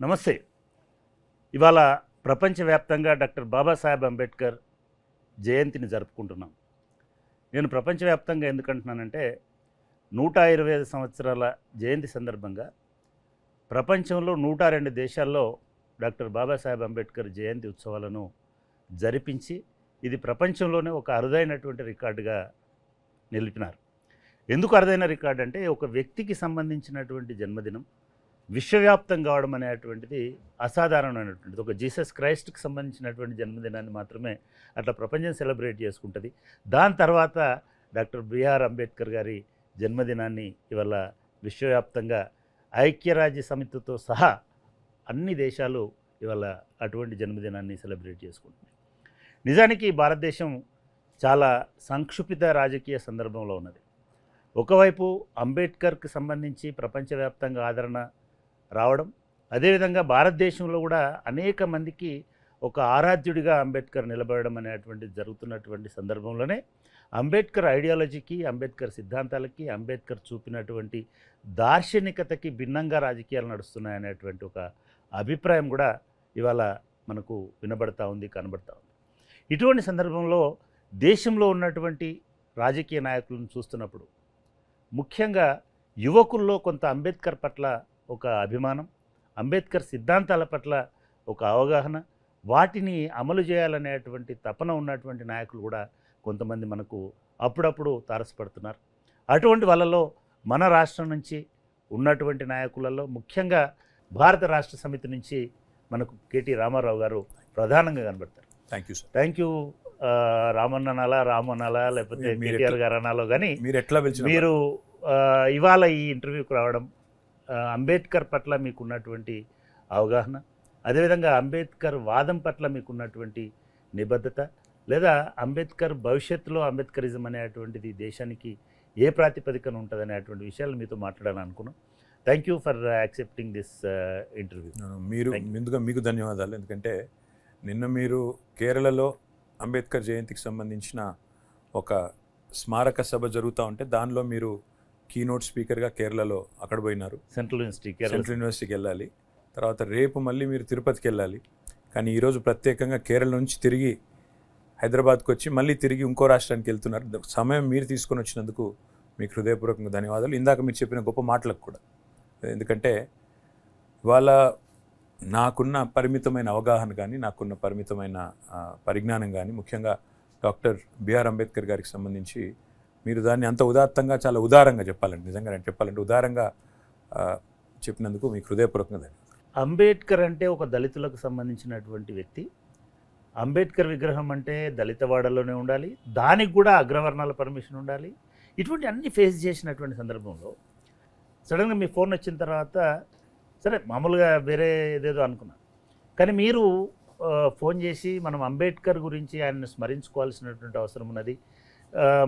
నమస్తే. ఇవాళ ప్రపంచవ్యాప్తంగా డాక్టర్ బాబాసాహెబ్ అంబేద్కర్ జయంతిని జరుపుకుంటున్నాం. నేను ప్రపంచవ్యాప్తంగా ఎందుకంటున్నానంటే 125 సంవత్సరాల జయంతి సందర్భంగా ప్రపంచంలో 102 దేశాల్లో డాక్టర్ బాబాసాహెబ్ అంబేద్కర్ జయంతి ఉత్సవాలను జరిపించి ఇది ప్రపంచంలోనే ఒక అరుదైనటువంటి రికార్డుగా నిలిపినారు. ఎందుకు అరుదైన రికార్డు అంటే ఒక వ్యక్తికి సంబంధించినటువంటి జన్మదినం విశ్వవ్యాప్తం కావడం అనేటువంటిది అసాధారణమైనటువంటిది. ఒక జీసస్ క్రైస్ట్కి సంబంధించినటువంటి జన్మదినాన్ని మాత్రమే అట్లా ప్రపంచం సెలబ్రేట్ చేసుకుంటుంది. దాని తర్వాత డాక్టర్ బిఆర్ అంబేద్కర్ గారి జన్మదినాన్ని ఇవాళ విశ్వవ్యాప్తంగా ఐక్యరాజ్య సమితితో సహా అన్ని దేశాలు ఇవాళ అటువంటి జన్మదినాన్ని సెలబ్రేట్ చేసుకుంటున్నాయి. నిజానికి భారతదేశం చాలా సంక్షుప్త రాజకీయ సందర్భంలో ఉన్నది. ఒకవైపు అంబేద్కర్కి సంబంధించి ప్రపంచవ్యాప్తంగా ఆదరణ రావడం, అదేవిధంగా భారతదేశంలో కూడా అనేక మందికి ఒక ఆరాధ్యుడిగా అంబేద్కర్ నిలబడడం అనేటువంటి జరుగుతున్నటువంటి సందర్భంలోనే అంబేద్కర్ ఐడియాలజీకి, అంబేద్కర్ సిద్ధాంతాలకి, అంబేద్కర్ చూపినటువంటి దార్శనికతకి భిన్నంగా రాజకీయాలు నడుస్తున్నాయనేటువంటి ఒక అభిప్రాయం కూడా ఇవాళ మనకు వినబడతా ఉంది, కనబడతా ఉంది. ఇటువంటి సందర్భంలో దేశంలో ఉన్నటువంటి రాజకీయ నాయకులను చూస్తున్నప్పుడు ముఖ్యంగా యువకుల్లో కొంత అంబేద్కర్ పట్ల ఒక అభిమానం, అంబేద్కర్ సిద్ధాంతాల పట్ల ఒక అవగాహన, వాటిని అమలు చేయాలనేటువంటి తపన ఉన్నటువంటి నాయకులు కూడా కొంతమంది మనకు అప్పుడప్పుడు తారసపడుతున్నారు. అటువంటి వాళ్ళలో మన రాష్ట్రం నుంచి ఉన్నటువంటి నాయకులలో ముఖ్యంగా భారత రాష్ట్ర సమితి నుంచి మనకు కేటీ రామారావు గారు ప్రధానంగా కనబడతారు. Thank you sir. Thank you. Raman అనాలా, రామ్ అనాలా, లేకపోతే కేటీఆర్ గారు అనాలో కానీ మీరు ఇవాళ ఈ ఇంటర్వ్యూకి రావడం, అంబేద్కర్ పట్ల మీకున్నటువంటి అవగాహన, అదేవిధంగా అంబేద్కర్ వాదం పట్ల మీకున్నటువంటి నిబద్ధత, లేదా అంబేద్కర్ భవిష్యత్తులో అంబేద్కరిజం అనేటువంటిది దేశానికి ఏ ప్రాతిపదికన ఉంటుంది అనేటువంటి విషయాలు మీతో మాట్లాడాలని అనుకున్నాం. Thank you for accepting this interview. మీరు ముందుగా మీకు ధన్యవాదాలు. ఎందుకంటే నిన్న మీరు కేరళలో అంబేద్కర్ జయంతికి సంబంధించిన ఒక స్మారక సభ జరుగుతూ ఉంటే దానిలో మీరు కీనోట్ స్పీకర్గా కేరళలో అక్కడ పోయినారు. సెంట్రల్ యూనివర్సిటీకి వెళ్ళాలి. తర్వాత రేపు మళ్ళీ మీరు తిరుపతికి వెళ్ళాలి. కానీ ఈరోజు ప్రత్యేకంగా కేరళ నుంచి తిరిగి హైదరాబాద్కి వచ్చి మళ్ళీ తిరిగి ఇంకో రాష్ట్రానికి వెళ్తున్నారు. సమయం మీరు తీసుకొని వచ్చినందుకు మీకు హృదయపూర్వకంగా ధన్యవాదాలు. ఇందాక మీరు చెప్పిన గొప్ప మాటలకు కూడా, ఎందుకంటే ఇవాళ నాకున్న పరిమితమైన అవగాహన కానీ, నాకున్న పరిమితమైన పరిజ్ఞానం కానీ, ముఖ్యంగా డాక్టర్ బిఆర్ అంబేద్కర్ గారికి సంబంధించి మీరు దాన్ని అంత ఉదాత్తంగా, చాలా ఉదారంగా చెప్పాలండి, నిజంగా నేను చెప్పాలంటే ఉదారంగా చెప్పినందుకు మీకు హృదయపూర్వకంగా ధన్యవాదాలు. అంబేద్కర్ అంటే ఒక దళితులకు సంబంధించినటువంటి వ్యక్తి. అంబేద్కర్ విగ్రహం అంటే దళితవాడలోనే ఉండాలి, దానికి కూడా అగ్రవర్ణాల పర్మిషన్ ఉండాలి. ఇటువంటి అన్ని ఫేస్ చేసినటువంటి సందర్భంలో సడన్గా మీ ఫోన్ వచ్చిన తర్వాత సరే మామూలుగా వేరే ఏదేదో అనుకున్నాను, కానీ మీరు ఫోన్ చేసి మనం అంబేద్కర్ గురించి ఆయన్ని స్మరించుకోవాల్సినటువంటి అవసరం ఉన్నది,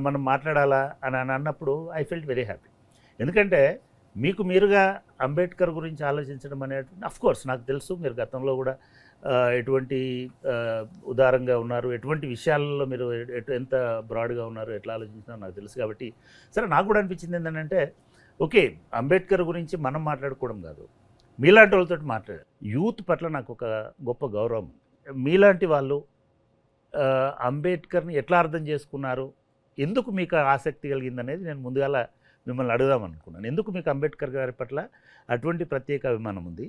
మనం మాట్లాడాలా అని అన్నప్పుడు ఐ ఫెల్ట్ వెరీ హ్యాపీ. ఎందుకంటే మీకు మీరుగా అంబేద్కర్ గురించి ఆలోచించడం అనేటువంటి, అఫ్కోర్స్ నాకు తెలుసు మీరు గతంలో కూడా ఎటువంటి ఉదారంగా ఉన్నారు, ఎటువంటి విషయాలలో మీరు ఎంత బ్రాడ్గా ఉన్నారు, ఎట్లా ఆలోచించినారో నాకు తెలుసు. కాబట్టి సరే నాకు కూడా అనిపించింది ఏంటంటే ఓకే, అంబేద్కర్ గురించి మనం మాట్లాడుకోవడం కాదు, మీలాంటి వాళ్ళతో మాట్లాడారు. యూత్ పట్ల నాకు ఒక గొప్ప గౌరవం. మీలాంటి వాళ్ళు అంబేద్కర్ని ఎట్లా అర్థం చేసుకున్నారు, ఎందుకు మీకు ఆసక్తి కలిగిందనేది నేను ముందుగా మిమ్మల్ని అడుగుదామనుకున్నాను. ఎందుకు మీకు అంబేద్కర్ గారి పట్ల అటువంటి ప్రత్యేక అభిమానం ఉంది,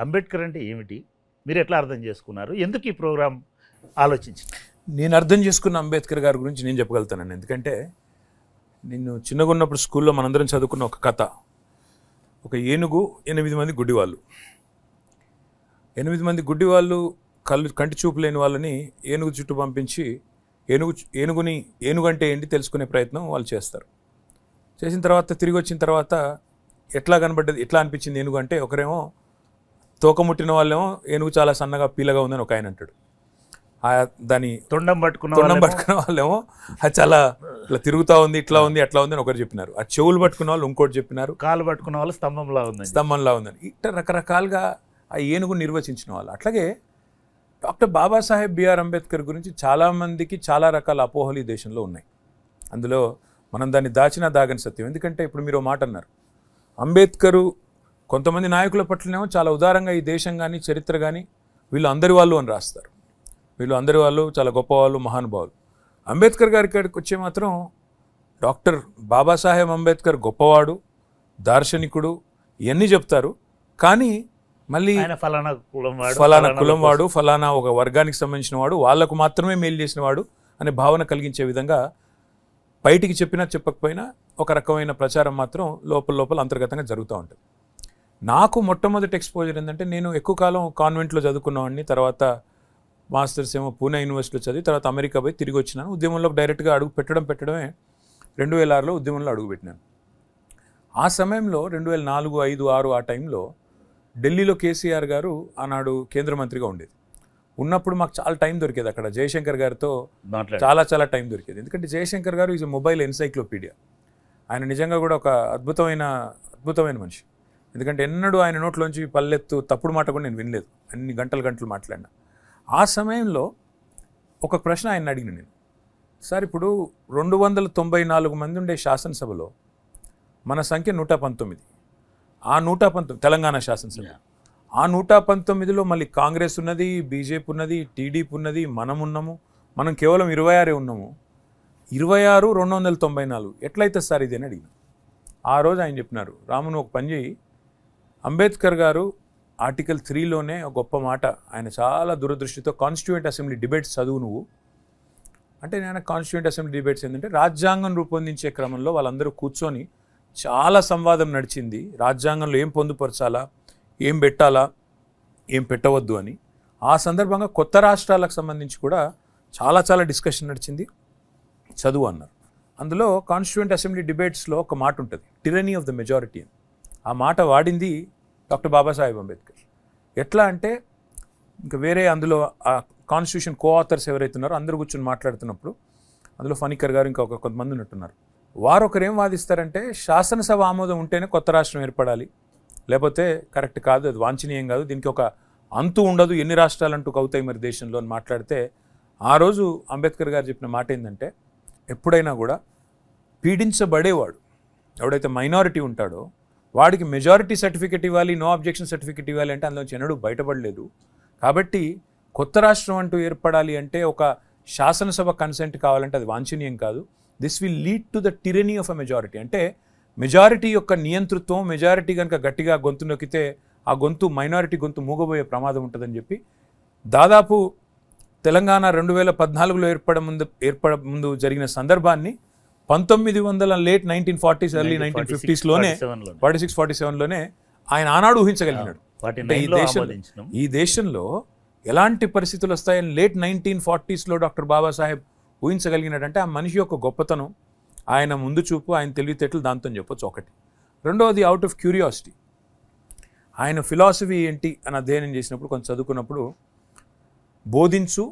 అంబేద్కర్ అంటే ఏమిటి, మీరు ఎట్లా అర్థం చేసుకున్నారు, ఎందుకు ఈ ప్రోగ్రాం ఆలోచించారు? నేను అర్థం చేసుకున్న అంబేద్కర్ గారి గురించి నేను చెప్పగలుగుతానండి. ఎందుకంటే నేను చిన్నగా ఉన్నప్పుడు స్కూల్లో మనందరం చదువుకున్న ఒక కథ, ఒక ఏనుగు 8 మంది గుడ్డివాళ్ళు. 8 మంది గుడ్డివాళ్ళు కంటి చూపు లేని వాళ్ళని ఏనుగు చుట్టూ పంపించి ఏనుగు అంటే ఏంటి తెలుసుకునే ప్రయత్నం వాళ్ళు చేస్తారు. చేసిన తర్వాత తిరిగి వచ్చిన తర్వాత ఎట్లా కనబడ్డది, ఎట్లా అనిపించింది ఏనుగు అంటే, ఒకరేమో తోక ముట్టిన వాళ్ళేమో ఏనుగు చాలా సన్నగా పీలగా ఉందని ఒక ఆయన అంటాడు. దాని తొండం పట్టుకున్న వాళ్ళేమో అది చాలా ఇట్లా తిరుగుతూ ఉంది, ఇట్లా ఉంది, అట్లా ఉంది అని ఒకరు చెప్పినారు. ఆ చెవులు పట్టుకున్న వాళ్ళు ఇంకోటి చెప్పినారు, కాలు పట్టుకున్న వాళ్ళు స్తంభంలా ఉందని. ఇట్లా రకరకాలుగా ఆ ఏనుగు నిర్వచించిన వాళ్ళు. అట్లాగే డాక్టర్ బాబాసాహెబ్ బిఆర్ అంబేద్కర్ గురించి చాలామందికి చాలా రకాల అపోహలు ఈ దేశంలో ఉన్నాయి. అందులో మనం దాన్ని దాచినా దాగని సత్యం. ఎందుకంటే ఇప్పుడు మీరు మాట అన్నారు, అంబేద్కరు కొంతమంది నాయకుల పట్లనేమో చాలా ఉదారంగా ఈ దేశం కానీ చరిత్ర కానీ వీళ్ళు అందరి వాళ్ళు అని రాస్తారు. వీళ్ళు అందరి వాళ్ళు చాలా గొప్పవాళ్ళు, మహానుభావులు. అంబేద్కర్ గారి కాడికి వచ్చే మాత్రం డాక్టర్ బాబాసాహెబ్ అంబేద్కర్ గొప్పవాడు, దార్శనికుడు ఇవన్నీ చెప్తారు. కానీ మళ్ళీ ఫలానా కులం వాడు, ఫలానా ఒక వర్గానికి సంబంధించిన వాడు, వాళ్లకు మాత్రమే మేలు చేసిన వాడు అనే భావన కలిగించే విధంగా బయటికి చెప్పినా చెప్పకపోయినా ఒక రకమైన ప్రచారం మాత్రం లోపల అంతర్గతంగా జరుగుతూ ఉంటుంది. నాకు మొట్టమొదటి ఎక్స్పోజర్ ఏంటంటే, నేను ఎక్కువ కాలం కాన్వెంట్లో చదువుకున్నవాడిని. తర్వాత మాస్టర్స్ ఏమో పూణే యూనివర్సిటీలో చదివి తర్వాత అమెరికా పోయి తిరిగి వచ్చినాను. ఉద్యమంలో డైరెక్ట్గా అడుగు పెట్టడమే 2006లో ఉద్యమంలో అడుగుపెట్టినాను. ఆ సమయంలో 2004, 5, 6 ఆ టైంలో ఢిల్లీలో కేసీఆర్ గారు ఆనాడు కేంద్ర మంత్రిగా ఉండేది. ఉన్నప్పుడు మాకు చాలా టైం దొరికేది. అక్కడ జయశంకర్ గారితో చాలా టైం దొరికేది. ఎందుకంటే జయశంకర్ గారు ఈజ్ మొబైల్ ఎన్సైక్లోపీడియా. ఆయన నిజంగా కూడా ఒక అద్భుతమైన మనిషి. ఎందుకంటే ఎన్నడూ ఆయన నోట్లోంచి పల్లెత్తు తప్పుడు మాట కూడా నేను వినలేదు. అన్ని గంటలు మాట్లాడినా. ఆ సమయంలో ఒక ప్రశ్న ఆయన అడిగిన నేను, సార్ ఇప్పుడు 294 మంది ఉండే శాసనసభలో మన సంఖ్య 119. ఆ 119 తెలంగాణ శాసనసభ. ఆ 119లో మళ్ళీ కాంగ్రెస్ ఉన్నది, బీజేపీ ఉన్నది, టీడీపీ ఉన్నది, మనం ఉన్నాము. మనం కేవలం 26 ఉన్నాము. 26, 294 ఎట్లయితే సార్ ఇది అని అడిగిన. ఆ రోజు ఆయన చెప్పినారు, రామును ఒక పని చేయి, అంబేద్కర్ గారు ఆర్టికల్ 3లోనే ఒక గొప్ప మాట, ఆయన చాలా దురదృష్టితో కాన్స్టిట్యూయెంట్ అసెంబ్లీ డిబేట్స్ చదువు నువ్వు అంటే, నేను కాన్స్టిట్యూయెంట్ అసెంబ్లీ డిబేట్స్ ఏంటంటే రాజ్యాంగం రూపొందించే క్రమంలో వాళ్ళందరూ కూర్చొని చాలా సంవాదం నడిచింది. రాజ్యాంగంలో ఏం పొందుపరచాలా, ఏం పెట్టాలా, ఏం పెట్టవద్దు అని. ఆ సందర్భంగా కొత్త రాష్ట్రాలకు సంబంధించి కూడా చాలా డిస్కషన్ నడిచింది. చదువు అన్నారు. అందులో కాన్స్టిట్యూయెంట్ అసెంబ్లీ డిబేట్స్లో ఒక మాట ఉంటుంది, టిరనీ ఆఫ్ ద మెజారిటీ అని. ఆ మాట వాడింది డాక్టర్ బాబాసాహెబ్ అంబేద్కర్. ఎట్లా అంటే, ఇంకా వేరే అందులో ఆ కాన్స్టిట్యూషన్ కో-ఆథర్స్ ఎవరైతే ఉన్నారో అందరూ కూర్చొని మాట్లాడుతున్నప్పుడు అందులో ఫణికర్ గారు ఇంకా కొంతమంది ఉన్నట్టున్నారు. వారు ఒకరేం వాదిస్తారంటే, శాసనసభ ఆమోదం ఉంటేనే కొత్త రాష్ట్రం ఏర్పడాలి, లేకపోతే కరెక్ట్ కాదు, అది వాంఛనీయం కాదు, దీనికి ఒక అంతు ఉండదు, ఎన్ని రాష్ట్రాలు అంటూ అవుతాయి మరి దేశంలో అని మాట్లాడితే, ఆ రోజు అంబేద్కర్ గారు చెప్పిన మాట ఏంటంటే, ఎప్పుడైనా కూడా పీడించబడేవాడు ఎవడైతే మైనారిటీ ఉంటాడో వాడికి మెజారిటీ సర్టిఫికెట్ ఇవ్వాలి, నో అబ్జెక్షన్ సర్టిఫికెట్ ఇవ్వాలి అంటే అందులో ఎన్నడూ బయటపడలేదు. కాబట్టి కొత్త రాష్ట్రం అంటూ ఏర్పడాలి అంటే ఒక శాసనసభ కన్సెంట్ కావాలంటే అది వాంఛనీయం కాదు. This will lead to the tyranny of a majority. అంటే మెజారిటీ యొక్క నియంతృత్వం, మెజారిటీ కనుక గట్టిగా గొంతు నొక్కితే ఆ గొంతు మైనారిటీ గొంతు మూగబోయే ప్రమాదం ఉంటుందని చెప్పి, దాదాపు తెలంగాణ 2014లో ఏర్పడ ముందు జరిగిన సందర్భాన్ని 1900 లేట్ 1940s ఎర్లీ 1950స్లోనే 46-47లోనే ఆయన ఆనాడు ఊహించగలిగినాడు. ఈ దేశంలో ఎలాంటి పరిస్థితులు వస్తాయని లేట్ 1940స్లో డాక్టర్ బాబాసాహెబ్ ఊహించగలిగినాడంటే ఆ మనిషి యొక్క గొప్పతనం, ఆయన ముందు చూపు, ఆయన తెలివితేటలు దాంతో చెప్పొచ్చు ఒకటి. రెండవది అవుట్ ఆఫ్ క్యూరియాసిటీ. ఆయన ఫిలాసఫీ ఏంటి అని అధ్యయనం చేసినప్పుడు, కొంచెం చదువుకున్నప్పుడు, బోధించు,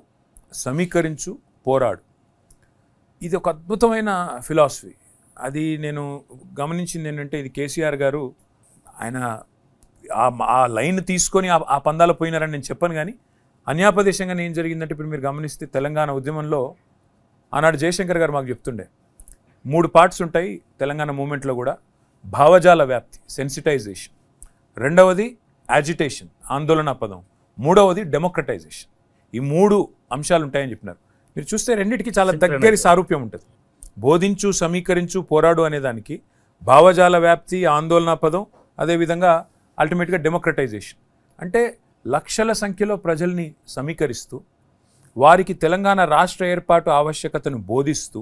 సమీకరించు, పోరాడు, ఇది ఒక అద్భుతమైన ఫిలాసఫీ. అది నేను గమనించింది ఏంటంటే, ఇది కేసీఆర్ గారు ఆయన ఆ లైన్ తీసుకొని ఆ పందాలు పోయినారని నేను చెప్పను. కానీ అన్యాపదేశంగా ఏం జరిగిందంటే, ఇప్పుడు మీరు గమనిస్తే తెలంగాణ ఉద్యమంలో ఆనాడు జయశంకర్ గారు మాకు చెప్తుండే 3 పార్ట్స్ ఉంటాయి తెలంగాణ మూమెంట్లో కూడా. భావజాల వ్యాప్తి, సెన్సిటైజేషన్. రెండవది యాజిటేషన్, ఆందోళన పదం. మూడవది డెమోక్రటైజేషన్. ఈ 3 అంశాలు ఉంటాయని చెప్పినారు. మీరు చూస్తే రెండింటికి చాలా దగ్గరి సారూప్యం ఉంటుంది. బోధించు, సమీకరించు, పోరాడు అనేదానికి భావజాల వ్యాప్తి, ఆందోళన పదం, అదేవిధంగా అల్టిమేట్గా డెమోక్రటైజేషన్. అంటే లక్షల సంఖ్యలో ప్రజల్ని సమీకరిస్తూ, వారికి తెలంగాణ రాష్ట్ర ఏర్పాటు ఆవశ్యకతను బోధిస్తూ,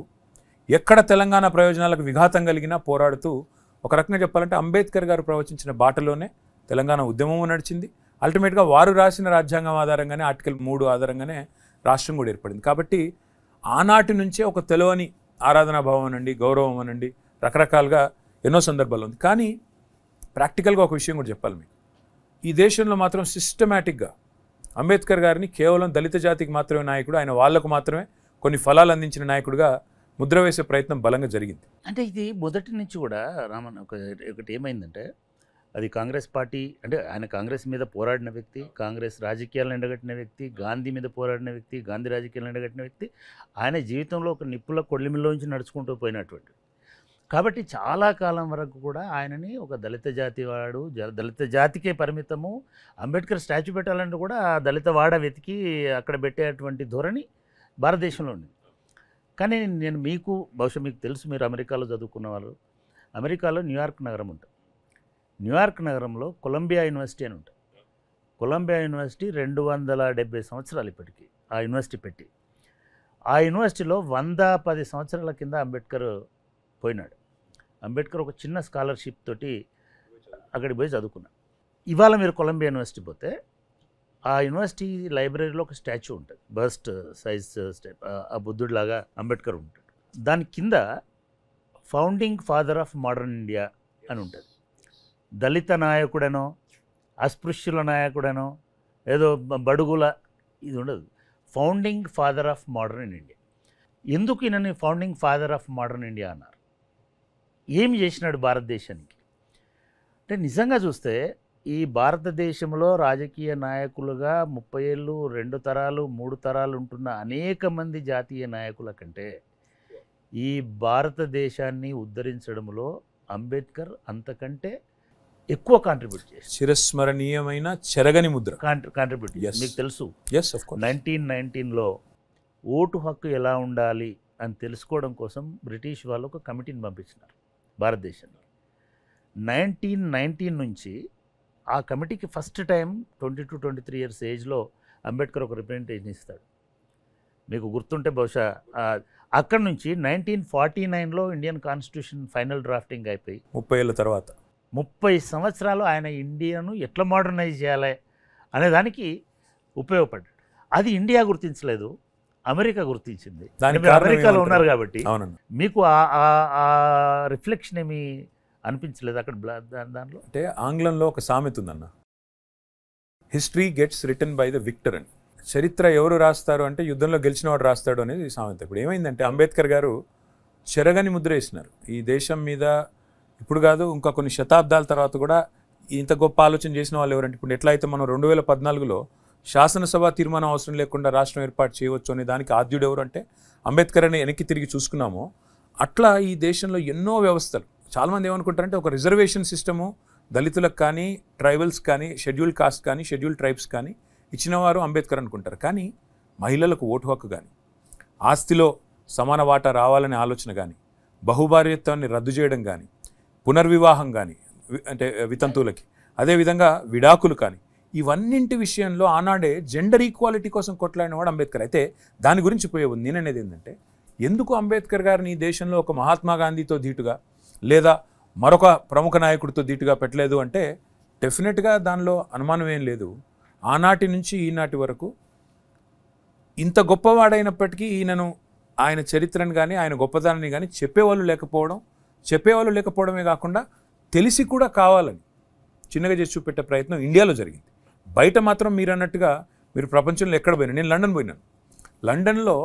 ఎక్కడ తెలంగాణ ప్రయోజనాలకు విఘాతం కలిగినా పోరాడుతూ, ఒక రకంగా చెప్పాలంటే అంబేద్కర్ గారు ప్రవచించిన బాటలోనే తెలంగాణ ఉద్యమము నడిచింది. అల్టిమేట్గా వారు రాసిన రాజ్యాంగం ఆధారంగానే, ఆర్టికల్ 3 ఆధారంగానే రాష్ట్రం కూడా ఏర్పడింది. కాబట్టి ఆనాటి నుంచే ఒక తెలియని ఆరాధనా భావం అనండి, గౌరవం అనండి, రకరకాలుగా ఎన్నో సందర్భాలు ఉంది. కానీ ప్రాక్టికల్గా ఒక విషయం కూడా చెప్పాలి మీకు. ఈ దేశంలో మాత్రం సిస్టమేటిక్గా అంబేద్కర్ గారిని కేవలం దళిత జాతికి మాత్రమే నాయకుడు, ఆయన వాళ్లకు మాత్రమే కొన్ని ఫలాలు అందించిన నాయకుడిగా ముద్ర వేసే ప్రయత్నం బలంగా జరిగింది. అంటే ఇది మొదటి నుంచి కూడా రామన్ ఒకటి ఏమైందంటే, అది కాంగ్రెస్ పార్టీ అంటే ఆయన కాంగ్రెస్ మీద పోరాడిన వ్యక్తి, కాంగ్రెస్ రాజకీయాలను ఎండగట్టిన వ్యక్తి, గాంధీ మీద పోరాడిన వ్యక్తి, గాంధీ రాజకీయాలను ఎండగట్టిన వ్యక్తి, ఆయన జీవితంలో ఒక నిప్పుల కొళ్ళిమిలోంచి నడుచుకుంటూ పోయినటువంటి. కాబట్టి చాలా కాలం వరకు కూడా ఆయనని ఒక దళిత జాతి వాడు, దళిత జాతికే పరిమితము, అంబేద్కర్ స్టాచ్యూ పెట్టాలంటే కూడా ఆ దళిత వాడ వెతికి అక్కడ పెట్టేటువంటి ధోరణి భారతదేశంలో ఉంది. కానీ నేను బహుశా మీకు తెలుసు, మీరు అమెరికాలో చదువుకున్న వాళ్ళు, అమెరికాలో న్యూయార్క్ నగరం ఉంటుంది. న్యూయార్క్ నగరంలో కొలంబియా యూనివర్సిటీ అని ఉంటుంది. కొలంబియా యూనివర్సిటీ 270 సంవత్సరాలు ఇప్పటికీ ఆ యూనివర్సిటీ పెట్టి. ఆ యూనివర్సిటీలో 110 సంవత్సరాల కింద అంబేద్కర్ పోయినాడు. అంబేద్కర్ ఒక చిన్న స్కాలర్షిప్ తోటి అక్కడికి పోయి చదువుకున్నాడు. ఇవాళ మీరు కొలంబియా యూనివర్సిటీ పోతే ఆ యూనివర్సిటీ లైబ్రరీలో ఒక స్టాచ్యూ ఉంటుంది, బస్ట్ సైజ్ ఆ బుద్ధుడిలాగా అంబేద్కర్ ఉంటాడు. దాని కింద founding father of modern India అని ఉంటుంది. దళిత నాయకుడనో, అస్పృశ్యుల నాయకుడనో, ఏదో బడుగుల ఇది ఉండదు. Founding father of modern India. ఎందుకు ఈయనని founding father of modern India అన్నారు? ఏం చేసినాడు భారతదేశానికి అంటే, నిజంగా చూస్తే ఈ భారతదేశంలో రాజకీయ నాయకులుగా 30 ఏళ్ళు, 2 తరాలు, 3 తరాలు ఉంటున్న అనేక మంది జాతీయ నాయకుల కంటే ఈ భారతదేశాన్ని ఉద్ధరించడంలో అంబేద్కర్ అంతకంటే ఎక్కువ కాంట్రిబ్యూట్ చేశారు. చిరస్మరణీయమైన చెరగని ముద్ర కాంట్రిబ్యూట్ చేశారు. మీకు తెలుసు, 1919లో ఓటు హక్కు ఎలా ఉండాలి అని తెలుసుకోవడం కోసం బ్రిటిష్ వాళ్ళు ఒక కమిటీని పంపించినారు భారతదేశానికి. 1919 నుంచి ఆ కమిటీకి ఫస్ట్ టైం 22-23 ఇయర్స్ ఏజ్లో అంబేద్కర్ ఒక రిప్రజెంటేషన్ ఇస్తాడు. మీకు గుర్తుంటే బహుశా అక్కడి నుంచి 1949లో ఇండియన్ కాన్స్టిట్యూషన్ ఫైనల్ డ్రాఫ్టింగ్ అయిపోయి 30 ఏళ్ళ తర్వాత 30 సంవత్సరాలు ఆయన ఇండియాను ఎట్లా మోడర్నైజ్ చేయాలి అనేదానికి ఉపయోగపడ్డాడు. అది ఇండియా గుర్తించలేదు, అమెరికా గుర్తించింది. అమెరికాలో ఉన్నారు కాబట్టి మీకు ఆ రిఫ్లెక్షన్ ఏమి అనిపించలేదు అక్కడ దాంట్లో? అంటే ఆంగ్లంలో ఒక సామెత ఉందన్న, history gets written by the victor అని. చరిత్ర ఎవరు రాస్తారు అంటే యుద్ధంలో గెలిచినవాడు రాస్తాడు అనేది సామెత. ఇప్పుడు ఏమైందంటే అంబేద్కర్ గారు చెరగని ముద్ర వేసినారు ఈ దేశం మీద. ఇప్పుడు కాదు, ఇంకా కొన్ని శతాబ్దాల తర్వాత కూడా ఇంత గొప్ప ఆలోచన చేసిన వాళ్ళు ఎవరంటే, ఇప్పుడు ఎట్లయితే మనం 2014లో శాసనసభ తీర్మానం అవసరం లేకుండా రాష్ట్రం ఏర్పాటు చేయవచ్చు అనే దానికి ఆద్యుడు ఎవరు అంటే అంబేద్కర్ అని వెనక్కి తిరిగి చూసుకున్నామో, అట్లా ఈ దేశంలో ఎన్నో వ్యవస్థలు. చాలామంది ఏమనుకుంటారంటే ఒక రిజర్వేషన్ సిస్టము దళితులకు కానీ, ట్రైబల్స్ కానీ, షెడ్యూల్డ్ కాస్ట్ కానీ, షెడ్యూల్డ్ ట్రైబ్స్ కానీ ఇచ్చినవారు అంబేద్కర్ అనుకుంటారు. కానీ మహిళలకు ఓటు హక్కు కానీ, ఆస్తిలో సమాన వాటా రావాలనే ఆలోచన కానీ, బహుభార్యత్వాన్ని రద్దు చేయడం కానీ, పునర్వివాహం కానీ అంటే వితంతువులకి, అదేవిధంగా విడాకులు కానీ, ఇవన్నింటి విషయంలో ఆనాడే జెండర్ ఈక్వాలిటీ కోసం కొట్లాడిన వాడు అంబేద్కర్. అయితే దాని గురించి పోయే ఉంది. నేననేది ఏంటంటే, ఎందుకు అంబేద్కర్ గారిని ఈ దేశంలో ఒక మహాత్మా గాంధీతో ధీటుగా లేదా మరొక ప్రముఖ నాయకుడితో ధీటుగా పెట్టలేదు అంటే, డెఫినెట్గా దానిలో అనుమానం ఏం లేదు. ఆనాటి నుంచి ఈనాటి వరకు ఇంత గొప్పవాడైనప్పటికీ ఈయనను, ఆయన చరిత్రను కానీ, ఆయన గొప్పదాన్ని కానీ చెప్పేవాళ్ళు లేకపోవడమే కాకుండా తెలిసి కూడా కావాలని చిన్నగా చేసి చూపెట్టే ప్రయత్నం ఇండియాలో జరిగింది. బయట మాత్రం మీరు అన్నట్టుగా మీరు ప్రపంచంలో ఎక్కడ పోయినా, నేను లండన్ పోయినాను. లండన్లో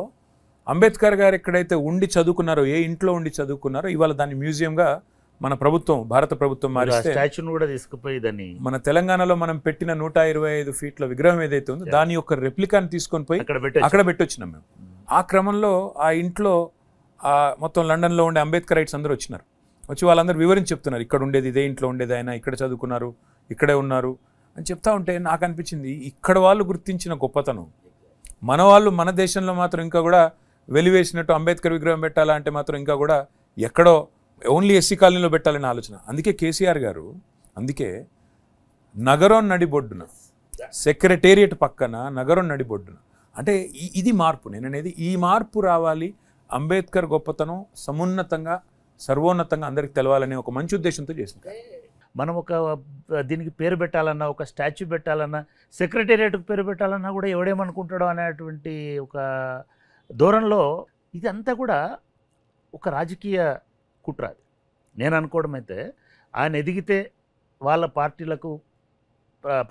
అంబేద్కర్ గారు ఎక్కడైతే ఉండి చదువుకున్నారో, ఏ ఇంట్లో ఉండి చదువుకున్నారో, ఇవాళ దాన్ని మ్యూజియంగా మన ప్రభుత్వం, భారత ప్రభుత్వం మారిస్తే స్టాచ్యూను కూడా తీసుకుపోయి దాన్ని మన తెలంగాణలో మనం పెట్టిన 125 ఫీట్ల విగ్రహం ఏదైతే ఉందో దాని యొక్క రెప్లికాని తీసుకొని పోయి అక్కడ పెట్టొచ్చినాం మేము. ఆ క్రమంలో ఆ ఇంట్లో మొత్తం లండన్లో ఉండే అంబేద్కర్ రైట్స్ అందరూ వచ్చినారు. వచ్చి వాళ్ళందరూ వివరించి చెప్తున్నారు, ఇక్కడ ఉండేది ఇదే ఇంట్లో ఉండేది, ఆయన ఇక్కడ చదువుకున్నారు, ఇక్కడే ఉన్నారు అని చెప్తా ఉంటే నాకు అనిపించింది, ఇక్కడ వాళ్ళు గుర్తించిన గొప్పతనం మన వాళ్ళు మన దేశంలో మాత్రం ఇంకా కూడా వెలివేసినట్టు అంబేద్కర్ విగ్రహం పెట్టాలా అంటే మాత్రం ఇంకా కూడా ఎక్కడో ఓన్లీ ఎస్సీ కాలనీలో పెట్టాలనే ఆలోచన. అందుకే కేసీఆర్ గారు నగరం నడిబొడ్డున, సెక్రటేరియట్ పక్కన నగరం నడిబొడ్డున, అంటే ఇది మార్పు. నేననేది ఈ మార్పు రావాలి, అంబేద్కర్ గొప్పతనం సమున్నతంగా సర్వోన్నతంగా అందరికి తెలవాలనే ఒక మంచి ఉద్దేశంతో చేసింది. మనం ఒక దీనికి పేరు పెట్టాలన్నా, ఒక స్టాచ్యూ పెట్టాలన్నా, సెక్రటేరియట్కి పేరు పెట్టాలన్నా కూడా ఎవడేమనుకుంటాడో అనేటువంటి ఒక ధోరణిలో ఇదంతా కూడా ఒక రాజకీయ కుట్ర. నేను అనుకోవడం అయితే, ఆయన ఎదిగితే వాళ్ళ పార్టీలకు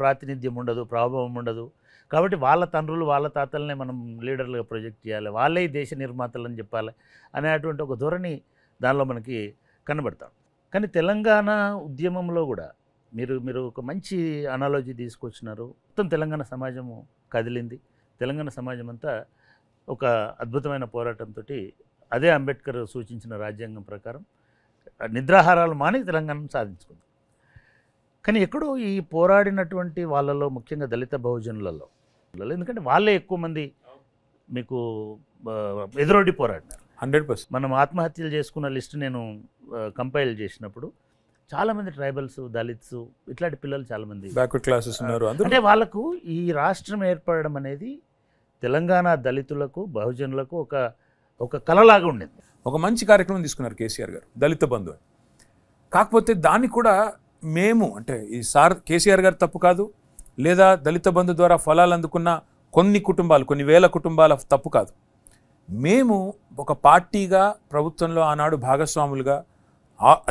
ప్రాతినిధ్యం ఉండదు, ప్రభావం ఉండదు, కాబట్టి వాళ్ళ తండ్రులు వాళ్ళ తాతలనే మనం లీడర్లుగా ప్రొజెక్ట్ చేయాలి, వాళ్ళే దేశ నిర్మాతలని చెప్పాలి అనేటువంటి ఒక ధోరణి దానిలో మనకి కనబడతాం. కానీ తెలంగాణ ఉద్యమంలో కూడా మీరు ఒక మంచి అనాలజీ తీసుకొచ్చినారు. మొత్తం తెలంగాణ సమాజము కదిలింది. తెలంగాణ సమాజం అంతా ఒక అద్భుతమైన పోరాటంతో అదే అంబేద్కర్ సూచించిన రాజ్యాంగం ప్రకారం నిద్రాహారాలు మాని తెలంగాణను సాధించుకుంది. కానీ ఎక్కడో ఈ పోరాడినటువంటి వాళ్ళలో, ముఖ్యంగా దళిత బహుజనులలో, ఎందుకంటే వాళ్ళే ఎక్కువ మంది మీకు ఎదురొడ్డి పోరాడినారు. 100%. మనం ఆత్మహత్యలు చేసుకున్న లిస్ట్ నేను కంపైల్ చేసినప్పుడు చాలామంది ట్రైబల్స్, దళిత్స్, ఇట్లాంటి పిల్లలు చాలామంది బ్యాక్వర్డ్ క్లాసెస్ ఉన్నారు. అంటే వాళ్ళకు ఈ రాష్ట్రం ఏర్పడడం అనేది తెలంగాణ దళితులకు, బహుజనులకు ఒక కలలాగా ఉండేది. ఒక మంచి కార్యక్రమం తీసుకున్నారు కేసీఆర్ గారు, దళిత బంధు అని. కాకపోతే దాన్ని కూడా మేము, అంటే ఈ కేసీఆర్ గారు తప్పు కాదు, లేదా దళిత బంధు ద్వారా ఫలాలు అందుకున్న కొన్ని కుటుంబాలు, కొన్ని వేల కుటుంబాల తప్పు కాదు. మేము ఒక పార్టీగా ప్రభుత్వంలో ఆనాడు భాగస్వాములుగా,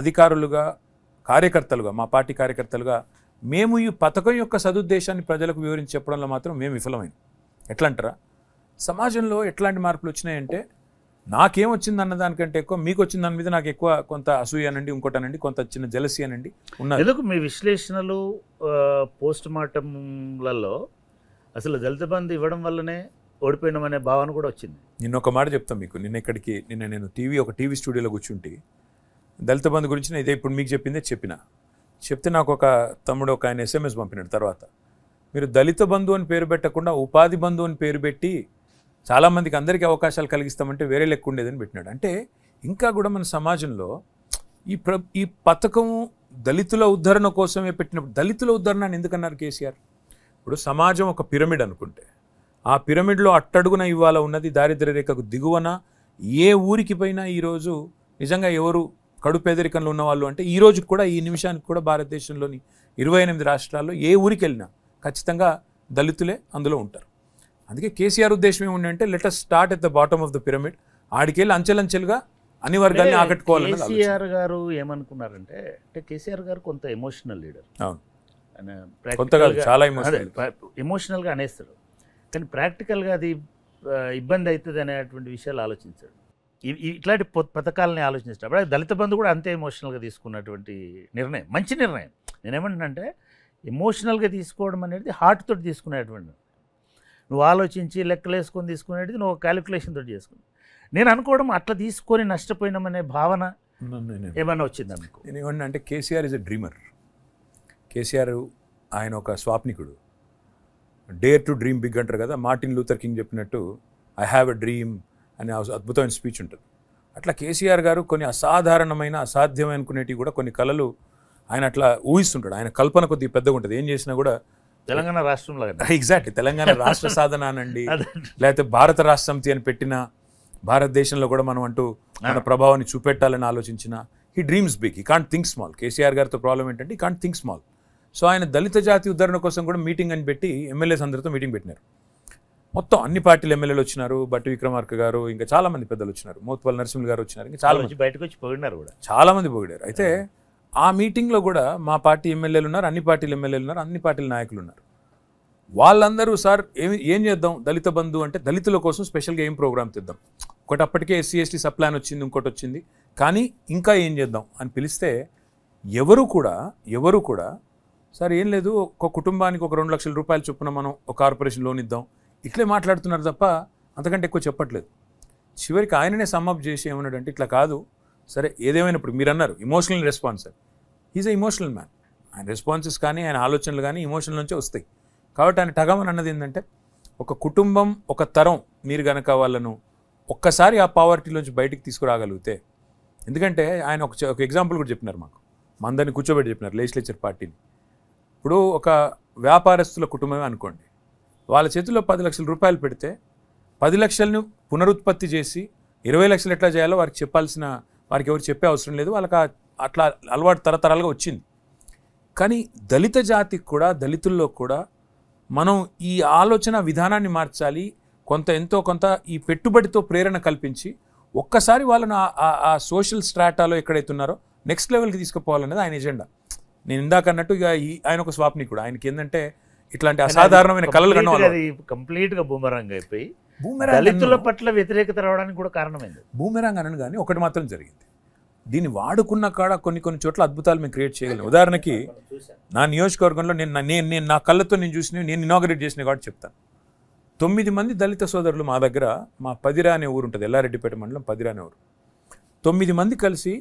అధికారులుగా, కార్యకర్తలుగా, మా పార్టీ కార్యకర్తలుగా మేము ఈ పథకం యొక్క సదుద్దేశాన్ని ప్రజలకు వివరించి చెప్పడంలో మాత్రం మేము విఫలమైంది. ఎట్లా అంటారా, సమాజంలో ఎట్లాంటి మార్పులు వచ్చినాయంటే, నాకేమొచ్చింది అన్న దానికంటే ఎక్కువ మీకు వచ్చిన దాని మీద నాకు ఎక్కువ కొంత అసూయ అనండి, ఇంకోటనండి, కొంత చిన్న జలసీ అనండి ఉన్నది. ఎందుకు మీ విశ్లేషణలు పోస్ట్ మార్టంలలో అసలు దళిత బంధు ఇవ్వడం వల్లనే ఓడిపోయినామనే భావన కూడా వచ్చింది. నిన్న ఒక మాట చెప్తాను మీకు. నిన్న నేను ఒక టీవీ స్టూడియోలో కూర్చుంటే దళిత బంధు గురించి ఇదే ఇప్పుడు మీకు చెప్తే నాకు ఒక తమ్ముడు ఒక ఆయన SMS పంపినాడు. తర్వాత మీరు దళిత బంధు అని పేరు పెట్టకుండా ఉపాధి బంధు అని పేరు పెట్టి చాలామందికి అందరికీ అవకాశాలు కలిగిస్తామంటే వేరే లెక్క ఉండేదని పెట్టినాడు. అంటే ఇంకా కూడా మన సమాజంలో ఈ పథకం దళితుల ఉద్ధరణ కోసమే పెట్టినప్పుడు, దళితుల ఉద్ధరణ అని ఎందుకన్నారు కేసీఆర్? ఇప్పుడు సమాజం ఒక పిరమిడ్ అనుకుంటే, ఆ పిరమిడ్లో అట్టడుగున ఇవాళ ఉన్నది దారిద్ర్య రేఖకు దిగువన ఏ ఊరికి పోయినా ఈరోజు నిజంగా ఎవరు కడు పేదరికంలో ఉన్నవాళ్ళు అంటే ఈ రోజుకి కూడా, ఈ నిమిషానికి కూడా భారతదేశంలోని 28 రాష్ట్రాల్లో ఏ ఊరికి వెళ్ళినా ఖచ్చితంగా దళితులే అందులో ఉంటారు. అందుకే కేసీఆర్ ఉద్దేశం ఏముందంటే, let us start at the bottom of the pyramid, ఆడికెళ్ళి అంచెలంచెలుగా అన్ని వర్గాల్ని ఆకట్టుకోవాలని. కేసీఆర్ గారు ఏమనుకున్నారంటే, కేసీఆర్ గారు కొంత ఎమోషనల్ లీడర్. అవును, కొంతగా చాలా ఎమోషనల్గా అనేస్తాడు, కానీ ప్రాక్టికల్గా అది ఇబ్బంది అవుతుంది అనేటువంటి విషయాలు ఆలోచించాడు. ఇట్లాంటి పథకాలని ఆలోచించేటప్పుడు దళిత బంధు కూడా అంతే ఎమోషనల్గా తీసుకున్నటువంటి నిర్ణయం, మంచి నిర్ణయం. నేనేమంటున్నానంటే, ఎమోషనల్గా తీసుకోవడం అనేది హార్ట్ తోటి తీసుకునేటువంటి, నువ్వు ఆలోచించి లెక్కలేసుకొని తీసుకునేది నువ్వు క్యాలిక్యులేషన్ తోటి చేసుకుని. నేను అనుకోవడం అట్లా తీసుకొని నష్టపోయినామనే భావన ఏమన్నా వచ్చింది అనుకో. నేను ఏమన్నా అంటే, KCR is a dreamer. KCR ఆయన ఒక స్వాప్నికుడు. డేర్ టు డ్రీమ్ బిగ్ అంటారు కదా, మార్టిన్ లూథర్ కింగ్ చెప్పినట్టు ఐ హ్యావ్ ఎ డ్రీమ్ అనే అద్భుతమైన స్పీచ్ ఉంటుంది. అట్లా కేసీఆర్ గారు కొన్ని అసాధారణమైన, అసాధ్యమైన అనుకునేటివి కూడా కొన్ని కళలు ఆయన అట్లా ఊహిస్తుంటాడు. ఆయన కల్పన కొద్దిగా పెద్దగా ఉంటుంది. ఏం చేసినా కూడా తెలంగాణ రాష్ట్రంలో ఎగ్జాక్ట్లీ తెలంగాణ రాష్ట్ర సాధన అనండి, లేకపోతే భారత రాష్ట్ర సమితి అని పెట్టిన, భారతదేశంలో కూడా మనం అంటూ మన ప్రభావాన్ని చూపెట్టాలని ఆలోచించిన, he dreams big, he can't think small. KCR గారితో ప్రాబ్లం ఏంటంటే he can't think small. So ఆయన దళిత జాతి ఉద్ధరణ కోసం కూడా మీటింగ్ అని పెట్టి ఎమ్మెల్యేస్ అందరితో మీటింగ్ పెట్టినారు. మొత్తం అన్ని పార్టీల ఎమ్మెల్యేలు వచ్చినారు, బట్టి విక్రమార్క గారు, ఇంకా చాలా మంది పెద్దలు వచ్చినారు, మోత్పల్లి నరసింహులు గారు వచ్చినారు, ఇంకా చాలా మంది బయటకు వచ్చి పోయినారు కూడా, చాలా మంది పోయారు. అయితే ఆ మీటింగ్లో కూడా మా పార్టీ ఎమ్మెల్యేలు ఉన్నారు, అన్ని పార్టీల ఎమ్మెల్యేలు ఉన్నారు, అన్ని పార్టీల నాయకులు ఉన్నారు. వాళ్ళందరూ సార్ ఏం చేద్దాం, దళిత బంధు అంటే దళితుల కోసం స్పెషల్గా ఏం ప్రోగ్రామ్ తెద్దాం, ఒకటి అప్పటికే SC ST సబ్ ప్లాన్ వచ్చింది, ఇంకోటి వచ్చింది, కానీ ఇంకా ఏం చేద్దాం అని పిలిస్తే ఎవరు కూడా సార్ ఏం లేదు, ఒక కుటుంబానికి ఒక 2 లక్షల రూపాయలు చొప్పున మనం ఒక కార్పొరేషన్ లోన్ ఇద్దాం, ఇట్లే మాట్లాడుతున్నారు తప్ప అంతకంటే ఎక్కువ చెప్పట్లేదు. చివరికి ఆయననే సమ్అప్ చేసి ఏమన్నాడంటే, ఇట్లా కాదు, సరే ఏదేమైనప్పుడు మీరు అన్నారు emotional response, is a emotional man. ఆయన రెస్పాన్సెస్ కానీ ఆయన ఆలోచనలు కానీ ఇమోషనల్ నుంచే వస్తాయి. కాబట్టి ఆయన టగమని అన్నది ఏంటంటే, ఒక కుటుంబం, ఒక తరం మీరు కనుక వాళ్ళను ఒక్కసారి ఆ పావర్టీలోంచి బయటికి తీసుకురాగలిగితే, ఎందుకంటే ఆయన ఒక ఎగ్జాంపుల్ కూడా చెప్పినారు మాకు, మందరిని కూర్చోబెట్టి చెప్పినారు లెజిస్లేచర్ పార్టీని. ఇప్పుడు ఒక వ్యాపారస్తుల కుటుంబమే అనుకోండి, వాళ్ళ చేతిలో 10 లక్షల రూపాయలు పెడితే 10 లక్షలను పునరుత్పత్తి చేసి 20 లక్షలు ఎట్లా చేయాలో వారికి చెప్పాల్సిన, వారికి ఎవరు చెప్పే అవసరం లేదు, వాళ్ళకి అట్లా అలవాటు తరతరాలుగా వచ్చింది. కానీ దళిత జాతికి కూడా, దళితుల్లో కూడా మనం ఈ ఆలోచన విధానాన్ని మార్చాలి, ఎంతో కొంత ఈ పెట్టుబడితో ప్రేరణ కల్పించి ఒక్కసారి వాళ్ళను ఆ సోషల్ స్ట్రాటాలో ఎక్కడైతే ఉన్నారో నెక్స్ట్ లెవెల్కి తీసుకుపోవాలనేది ఆయన ఎజెండా. నేను ఇందాక అన్నట్టు ఇక ఆయన ఒక స్వాప్నికుడు. ఆయనకి ఏంటంటే ఇట్లాంటి అసాధారణమైన కళలు కంప్లీట్గా బూమరాంగ్ అయిపోయి దళితుల పట్ల వ్యతిరేకత రావడానికి కూడా కారణమైంది. బూమెరాంగ్ అనను కానీ ఒకటి మాత్రం జరిగింది, దీన్ని వాడుకున్న కాడ కొన్ని చోట్ల అద్భుతాలు మేము క్రియేట్ చేయగలం. ఉదాహరణకి నా నియోజకవర్గంలో నేను నా కళ్ళతో నేను చూసినవి, నేను ఇనాగరేట్ చేసిన కాబట్టి చెప్తాను. 9 మంది దళిత సోదరులు మా దగ్గర, మా పదిరా అనే ఊరు ఉంటుంది, ఎల్లారెడ్డిపేట మండలం పదిరా అనే ఊరు, 9 మంది కలిసి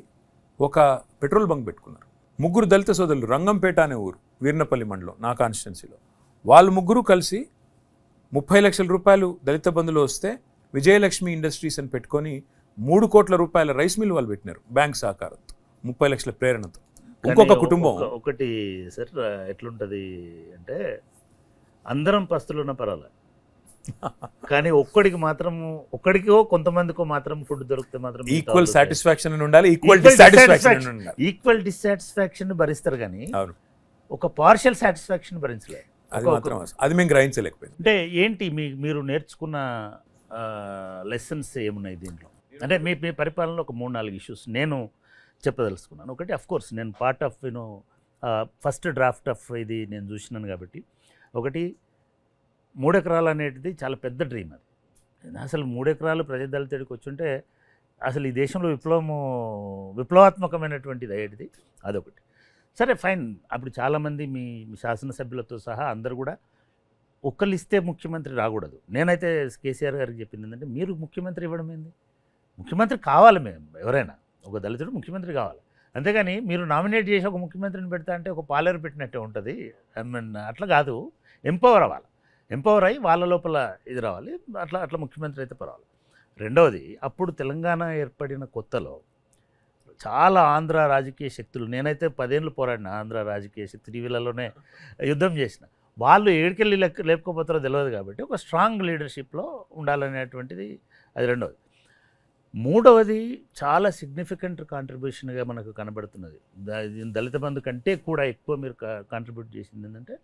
ఒక పెట్రోల్ బంక్ పెట్టుకున్నారు. 3 దళిత సోదరులు, రంగంపేట అనే ఊరు, వీర్నపల్లి మండలం, నా కాన్స్టిట్యున్సీలో. వాళ్ళు 3 కలిసి 30 లక్షల రూపాయలు దళిత బంధులో వస్తే విజయలక్ష్మి ఇండస్ట్రీస్ అని పెట్టుకొని 3 కోట్ల రూపాయల రైస్ మిల్ వాళ్ళు పెట్టినారు బ్యాంక్ సహకారంతో, 30 లక్షల ప్రేరణతో. ఇంకొక కుటుంబం ఒకటి సార్ ఎట్లుంటుంది అంటే అందరం పస్తులున్న పర్వాలేదు, కానీ ఒక్కడికో కొంతమందికో మాత్రం ఫుడ్ దొరికితే మాత్రం ఈక్వల్ సాటిస్ఫాక్షన్ అని ఉండాలి, ఈక్వల్ డిస్సాటిస్ఫాక్షన్ ఉండాలి. ఈక్వల్ డిస్సాటిస్ఫాక్షన్ భరిస్తారు కానీ అవును, ఒక పార్షియల్ సాటిస్ఫాక్షన్ భరించలేదు. అది మాత్రం అది మేము గ్రహించలేకపోయింది. అంటే ఏంటి మీరు నేర్చుకున్న లెసన్స్ ఏమున్నాయి దీంట్లో? అంటే మీ పరిపాలనలో ఒక 3-4 ఇష్యూస్ నేను చెప్పదలుచుకున్నాను. ఒకటి అఫ్కోర్స్ నేను part of first draft of ఇది నేను చూసినాను కాబట్టి, ఒకటి 3 ఎకరాలు అనేది చాలా పెద్ద డ్రీమ్. అది అసలు 3 ఎకరాలు ప్రజాదళితుడికి వచ్చుంటే అసలు ఈ దేశంలో విప్లవాత్మకమైనటువంటిది అయ్యేది. అదొకటి. సరే ఫైన్, అప్పుడు చాలామంది మీ శాసనసభ్యులతో సహా అందరు కూడా ఒక్కళ్ళు ఇస్తే ముఖ్యమంత్రి రాకూడదు. నేనైతే కేసీఆర్ గారికి చెప్పింది ఏంటంటే, మీరు ముఖ్యమంత్రి ఇవ్వడం ఏంది, ముఖ్యమంత్రి కావాలి, మేము ఎవరైనా ఒక దళితుడు ముఖ్యమంత్రి కావాలి, అంతేగాని మీరు నామినేట్ చేసి ఒక ముఖ్యమంత్రిని పెడతా అంటే ఒక పాలేరు పెట్టినట్టే ఉంటుంది. ఐ మీన్ అట్లా కాదు, ఎంపవర్ అవ్వాలి, ఎంపవర్ అయ్యి వాళ్ళ లోపల ఇది రావాలి, అట్లా ముఖ్యమంత్రి అయితే పర్వాలి. రెండవది, అప్పుడు తెలంగాణ ఏర్పడిన కొత్తలో చాలా ఆంధ్ర రాజకీయ శక్తులు, నేనైతే 10 ఏళ్ళు పోరాడిన ఆంధ్ర రాజకీయ శక్తి టీవీలలోనే యుద్ధం చేసిన, వాళ్ళు ఏడికెళ్ళి లేపుకోపోతారో తెలియదు కాబట్టి ఒక స్ట్రాంగ్ లీడర్షిప్లో ఉండాలనేటువంటిది అది రెండవది. మూడవది, చాలా సిగ్నిఫికెంట్ కాంట్రిబ్యూషన్గా మనకు కనబడుతున్నది, దళిత బంధు కంటే కూడా ఎక్కువ మీరు కాంట్రిబ్యూట్ చేసింది ఏంటంటే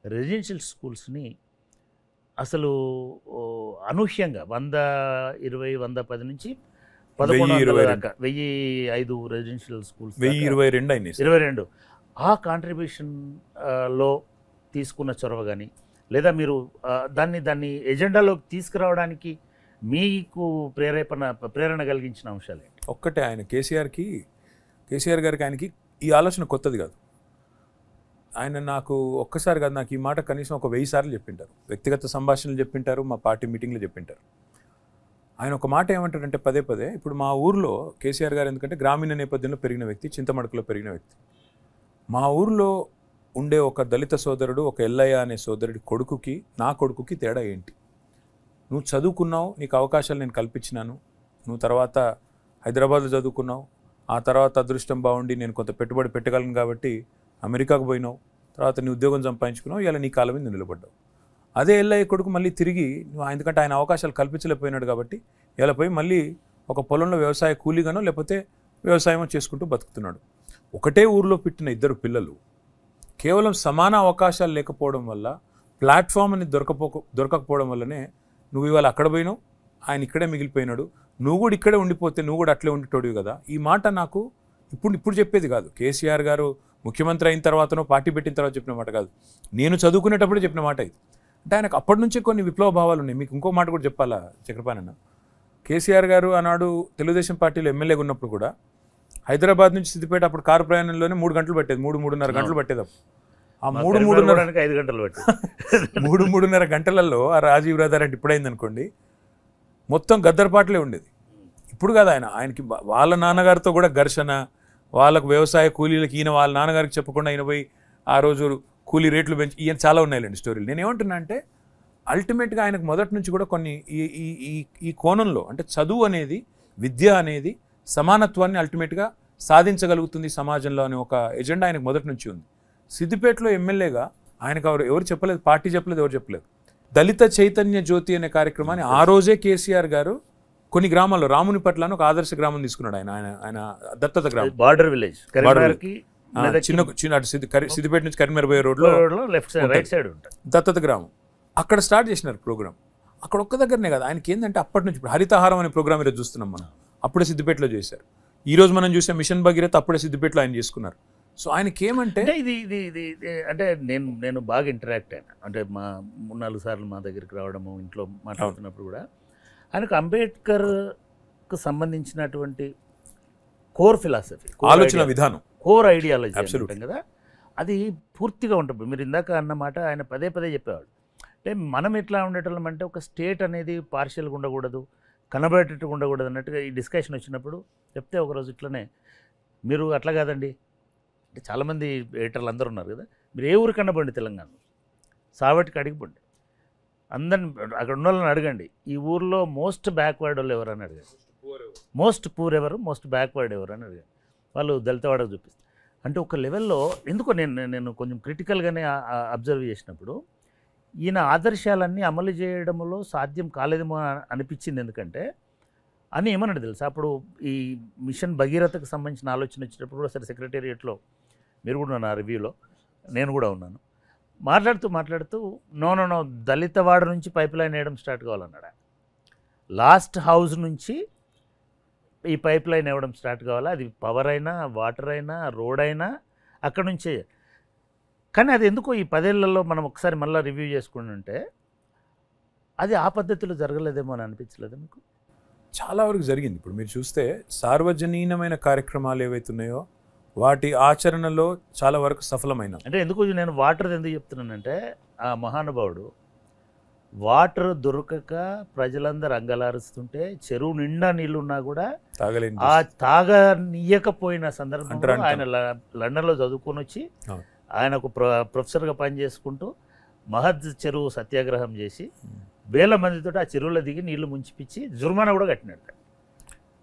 రెసిడెన్షియల్ స్కూల్స్ని అసలు అనూహ్యంగా 120, 110 నుంచి 1100 దాకా 1005 రెసిడెన్షియల్ స్కూల్స్, 1022 ఆ కాంట్రిబ్యూషన్లో తీసుకున్న చొరవ కానీ, లేదా మీరు దాన్ని ఎజెండాలోకి తీసుకురావడానికి మీకు ప్రేరణ కలిగించిన అంశాలు ఏంటి? ఒక్కటే, ఆయన కేసీఆర్ గారికి ఆయనకి ఈ ఆలోచన కొత్తది కాదు. ఆయన నాకు ఒక్కసారి కాదు, నాకు ఈ మాట కనీసం ఒక 1000 సార్లు చెప్పింటారు, వ్యక్తిగత సంభాషణలు చెప్పింటారు, మా పార్టీ మీటింగ్లో చెప్పింటారు. ఆయన ఒక మాట ఏమంటారంటే పదే పదే, ఇప్పుడు మా ఊర్లో కేసీఆర్ గారు ఎందుకంటే గ్రామీణ నేపథ్యంలో పెరిగిన వ్యక్తి, చింతమడకలో పెరిగిన వ్యక్తి, మా ఊర్లో ఉండే ఒక దళిత సోదరుడు, ఒక ఎల్లయ్య అనే సోదరుడి కొడుకుకి నా కొడుకుకి తేడా ఏంటి? నువ్వు చదువుకున్నావు, నీకు అవకాశాలు నేను కల్పించినాను, నువ్వు తర్వాత హైదరాబాద్లో చదువుకున్నావు, ఆ తర్వాత అదృష్టం బాగుండి నేను కొంత పెట్టుబడి పెట్టగలను కాబట్టి అమెరికాకు పోయినావు, తర్వాత నీ ఉద్యోగం సంపాదించుకున్నావు, ఇలా నీ కాలం మీద నిలబడ్డావు. అదే ఎల్లయ్య కొడుకు మళ్ళీ తిరిగి నువ్వు ఎందుకంటే ఆయన అవకాశాలు కల్పించలేకపోయినాడు కాబట్టి ఇలా పోయి మళ్ళీ ఒక పొలంలో వ్యవసాయ కూలీగానో లేకపోతే వ్యవసాయం చేసుకుంటూ బతుకుతున్నాడు. ఒకటే ఊరిలో పుట్టిన 2 పిల్లలు కేవలం సమాన అవకాశాలు లేకపోవడం వల్ల, ప్లాట్ఫామ్ అని దొరకకపోవడం వల్లనే నువ్వు ఇవాళ అక్కడ పోయినావు, ఆయన ఇక్కడే మిగిలిపోయినాడు, నువ్వు కూడా ఇక్కడే ఉండిపోతే నువ్వు కూడా అట్లే ఉండిటోడివి కదా. ఈ మాట నాకు ఇప్పుడు చెప్పేది కాదు, కేసీఆర్ గారు ముఖ్యమంత్రి అయిన తర్వాతనో పార్టీ పెట్టిన తర్వాత చెప్పిన మాట కాదు, నేను చదువుకునేటప్పుడే చెప్పిన మాట ఇది. అంటే ఆయనకు అప్పటి నుంచే కొన్ని విప్లవ భావాలు ఉన్నాయి. మీకు ఇంకో మాట కూడా చెప్పాలా చక్రపాణి అన్న, కేసీఆర్ గారు ఆనాడు తెలుగుదేశం పార్టీలో ఎమ్మెల్యేగా ఉన్నప్పుడు కూడా హైదరాబాద్ నుంచి సిద్దిపేట అప్పుడు కారు ప్రయాణంలోనే 3 గంటలు పట్టేది, 3-3.5 గంటలు పట్టేది. అప్పుడు ఆ 3-3.5 గంటలు పట్టేది. 3-3.5 గంటలలో ఆ రాజీవ్ రథార్ అంటే ఇప్పుడైంది అనుకోండి, మొత్తం గద్దరపాట్లే ఉండేది. ఇప్పుడు కాదు, ఆయనకి వాళ్ళ నాన్నగారితో కూడా ఘర్షణ, వాళ్ళకు వ్యవసాయ కూలీలకి ఈయన వాళ్ళ నాన్నగారికి చెప్పకుండా ఈయన పోయి ఆ రోజు కూలీ రేట్లు పెంచి, ఈయన చాలా ఉన్నాయిలేండి స్టోరీలు. నేను ఏమంటున్నా అంటే అల్టిమేట్గా ఆయనకు మొదటి నుంచి కూడా కొన్ని ఈ కోణంలో అంటే చదువు అనేది, విద్య అనేది సమానత్వాన్ని అల్టిమేట్గా సాధించగలుగుతుంది సమాజంలో అనే ఒక ఎజెండా ఆయనకు మొదటి నుంచి ఉంది. సిద్దిపేటలో ఎమ్మెల్యేగా ఆయనకు ఎవరు చెప్పలేదు, పార్టీ చెప్పలేదు, ఎవరు చెప్పలేదు. దళిత చైతన్య జ్యోతి అనే కార్యక్రమాన్ని ఆ రోజే కేసీఆర్ గారు కొన్ని గ్రామాల్లో, రామునిపట్ల అని ఒక ఆదర్శ గ్రామం తీసుకున్నాడు. ఆయన దత్తత గ్రామం, బార్డర్ విలేజ్, చిన్న సిద్దిపేట నుంచి కరీంనగర్ పోయే రోడ్లో రైట్ సైడ్ ఉంటుంది దత్తత గ్రామం. అక్కడ స్టార్ట్ చేసినారు ప్రోగ్రామ్. అక్కడ ఒక్క దగ్గరనే కదా, ఆయనకి ఏంటంటే అప్పటి నుంచి ఇప్పుడు హరితహారం అనే ప్రోగ్రామ్ ఈరోజు చూస్తున్నాం మనం, అప్పుడే సిద్దిపేటలో చేశారు. ఈరోజు మనం చూసే మిషన్ భగీరథ అప్పుడే సిద్దిపేటలో ఆయన చేసుకున్నారు. సో ఆయనకి ఏమంటే ఇది అంటే నేను బాగా ఇంటరాక్ట్ అయినా, అంటే మా 3-4 సార్లు మా దగ్గరికి రావడము, ఇంట్లో మాట్లాడుతున్నప్పుడు కూడా ఆయనకు అంబేద్కర్కు సంబంధించినటువంటి కోర్ ఫిలాసఫీ, ఆలోచన విధానం, కోర్ ఐడియాలజీ అంటాం కదా, అది పూర్తిగా ఉంటుంది. మీరు ఇందాక అన్నమాట ఆయన పదే చెప్పేవాడు. అంటే మనం ఎట్లా ఉండేటోళ్ళం అంటే ఒక స్టేట్ అనేది పార్షియల్గా ఉండకూడదు, కనబడేటట్టుగా ఉండకూడదు అన్నట్టుగా ఈ డిస్కషన్ వచ్చినప్పుడు చెప్తే ఒకరోజు ఇట్లనే మీరు అట్లా కాదండి, అంటే చాలామంది ఎడిటర్లు అందరూ ఉన్నారు కదా, మీరు ఏ ఊరికన్నా పోండి తెలంగాణలో, సావటికి అడిగిపోండి, అందరిని అక్కడ ఉన్న వాళ్ళని అడగండి, ఈ ఊర్లో మోస్ట్ బ్యాక్వర్డ్ వాళ్ళు ఎవరని అడగండి, మోస్ట్ పూర్ ఎవరు, మోస్ట్ బ్యాక్వర్డ్ ఎవరు అని అడగండి, వాళ్ళు దళితవాడకు చూపిస్తారు. అంటే ఒక లెవెల్లో ఎందుకో నేను కొంచెం క్రిటికల్గానే అబ్జర్వ్ చేసినప్పుడు ఈయన ఆదర్శాలన్నీ అమలు చేయడంలో సాధ్యం కాలేదేమో అనిపించింది. ఎందుకంటే అని ఏమన్నాడు తెలుసా, అప్పుడు ఈ మిషన్ భగీరథకు సంబంధించిన ఆలోచన వచ్చినప్పుడు కూడా సరే సెక్రటేరియట్లో మీరు కూడా ఉన్నారు, ఆ రివ్యూలో నేను కూడా ఉన్నాను, మాట్లాడుతూ నో దళితవాడ నుంచి పైప్ లైన్ వేయడం స్టార్ట్ కావాలన్నాడు. లాస్ట్ హౌస్ నుంచి ఈ పైప్ లైన్ ఇవ్వడం స్టార్ట్ కావాలా, అది పవర్ అయినా వాటర్ అయినా రోడ్ అయినా అక్కడ నుంచే. కానీ అది ఎందుకో ఈ 10 ఏళ్లలో మనం ఒకసారి మళ్ళీ రివ్యూ చేసుకుంటుంటే అది ఆ పద్ధతిలో జరగలేదేమో అని అనిపించలేదు మీకు? చాలా వరకు జరిగింది. ఇప్పుడు మీరు చూస్తే సార్వజనీనమైన కార్యక్రమాలు ఏవైతున్నాయో వాటి ఆచరణలో చాలా వరకు సఫలమైన. అంటే ఎందుకు నేను వాటర్ ఎందుకు చెప్తున్నానంటే, ఆ మహానుభావుడు వాటర్ దొరకక ప్రజలందరూ అంగలారుస్తుంటే చెరువు నిండా నీళ్లున్నా కూడా ఆ తాగనీయకపోయిన సందర్భంలో ఆయన లండన్లో చదువుకొని వచ్చి ఆయన ఒక ప్రొఫెసర్గా పనిచేసుకుంటూ మహద్ చెరువు సత్యాగ్రహం చేసి వేల మందితో ఆ చెరువులో దిగి నీళ్లు ముంచిపిచ్చి జుర్మానా కూడా కట్టినాడు.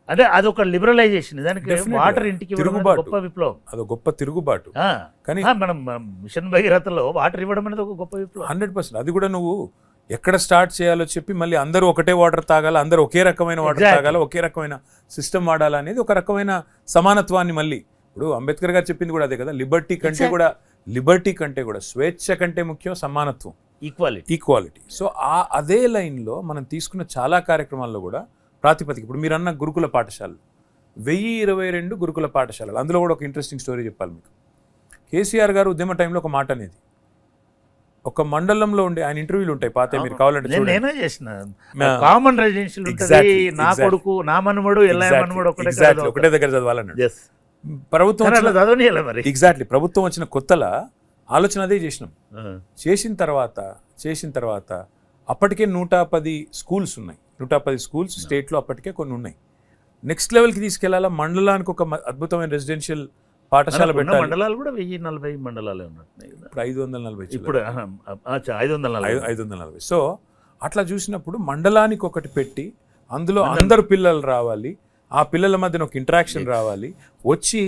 అంటే అదొక లిబరలైజేషన్, దానికి వాటర్ ఇంటికి గొప్ప విప్లవం, అదొక గొప్ప తిరుగుబాటు. కానీ మనం మిషన్ భగీరథలో వాటర్ ఇవ్వడం అనేది ఒక గొప్ప విప్లవం. 100%. అది కూడా నువ్వు ఎక్కడ స్టార్ట్ చేయాలో చెప్పి మళ్ళీ అందరూ ఒకటే వాటర్ తాగాలి, అందరూ ఒకే రకమైన వాటర్ తాగాలి, ఒకే రకమైన సిస్టమ్ వాడాలనేది ఒక రకమైన సమానత్వాన్ని. మళ్ళీ ఇప్పుడు అంబేద్కర్ గారు చెప్పింది కూడా అదే కదా, లిబర్టీ కంటే కూడా స్వేచ్ఛ కంటే ముఖ్యం సమానత్వం, ఈక్వాలిటీ. సో అదే లైన్లో మనం తీసుకున్న చాలా కార్యక్రమాల్లో కూడా ప్రాతిపదిక. ఇప్పుడు మీరు అన్న గురుకుల పాఠశాలలు 1022 గురుకుల పాఠశాలలు, అందులో కూడా ఒక ఇంట్రెస్టింగ్ స్టోరీ చెప్పాలి మీకు. కేసీఆర్ గారు ఉద్యమ టైంలో ఒక మాట అనేది, ఒక మండలంలో ఉండే ఆయన ఇంటర్వ్యూలు ఉంటాయి పాత, మీరు కావాలంటే నేనే చేసిన కామన్ రెసిడెన్షియల్ ఉంటుంది, నా కొడుకు నా మనమడు ఒకటే దగ్గర చదవాలన్నాడు ప్రభుత్వం. ఎగ్జాక్ట్లీ ప్రభుత్వం వచ్చిన కొత్తలా ఆలోచన అదే చేసినాం. చేసిన తర్వాత అప్పటికే 110 స్కూల్స్ ఉన్నాయి, 110 స్కూల్స్ స్టేట్లో అప్పటికే కొన్ని ఉన్నాయి. నెక్స్ట్ లెవెల్కి తీసుకెళ్లాలా, మండలానికి ఒక అద్భుతమైన రెసిడెన్షియల్ పాఠశాల పెట్టాలి. మండలాలు కూడా 1040 మండలాలే ఉన్నట్టున్నాయి, ఇప్పుడు 540, ఇప్పుడు 540. సో అట్లా చూసినప్పుడు మండలానికి ఒకటి పెట్టి అందులో అందరు పిల్లలు రావాలి, ఆ పిల్లల మధ్యన ఒక ఇంటరాక్షన్ రావాలి, వచ్చి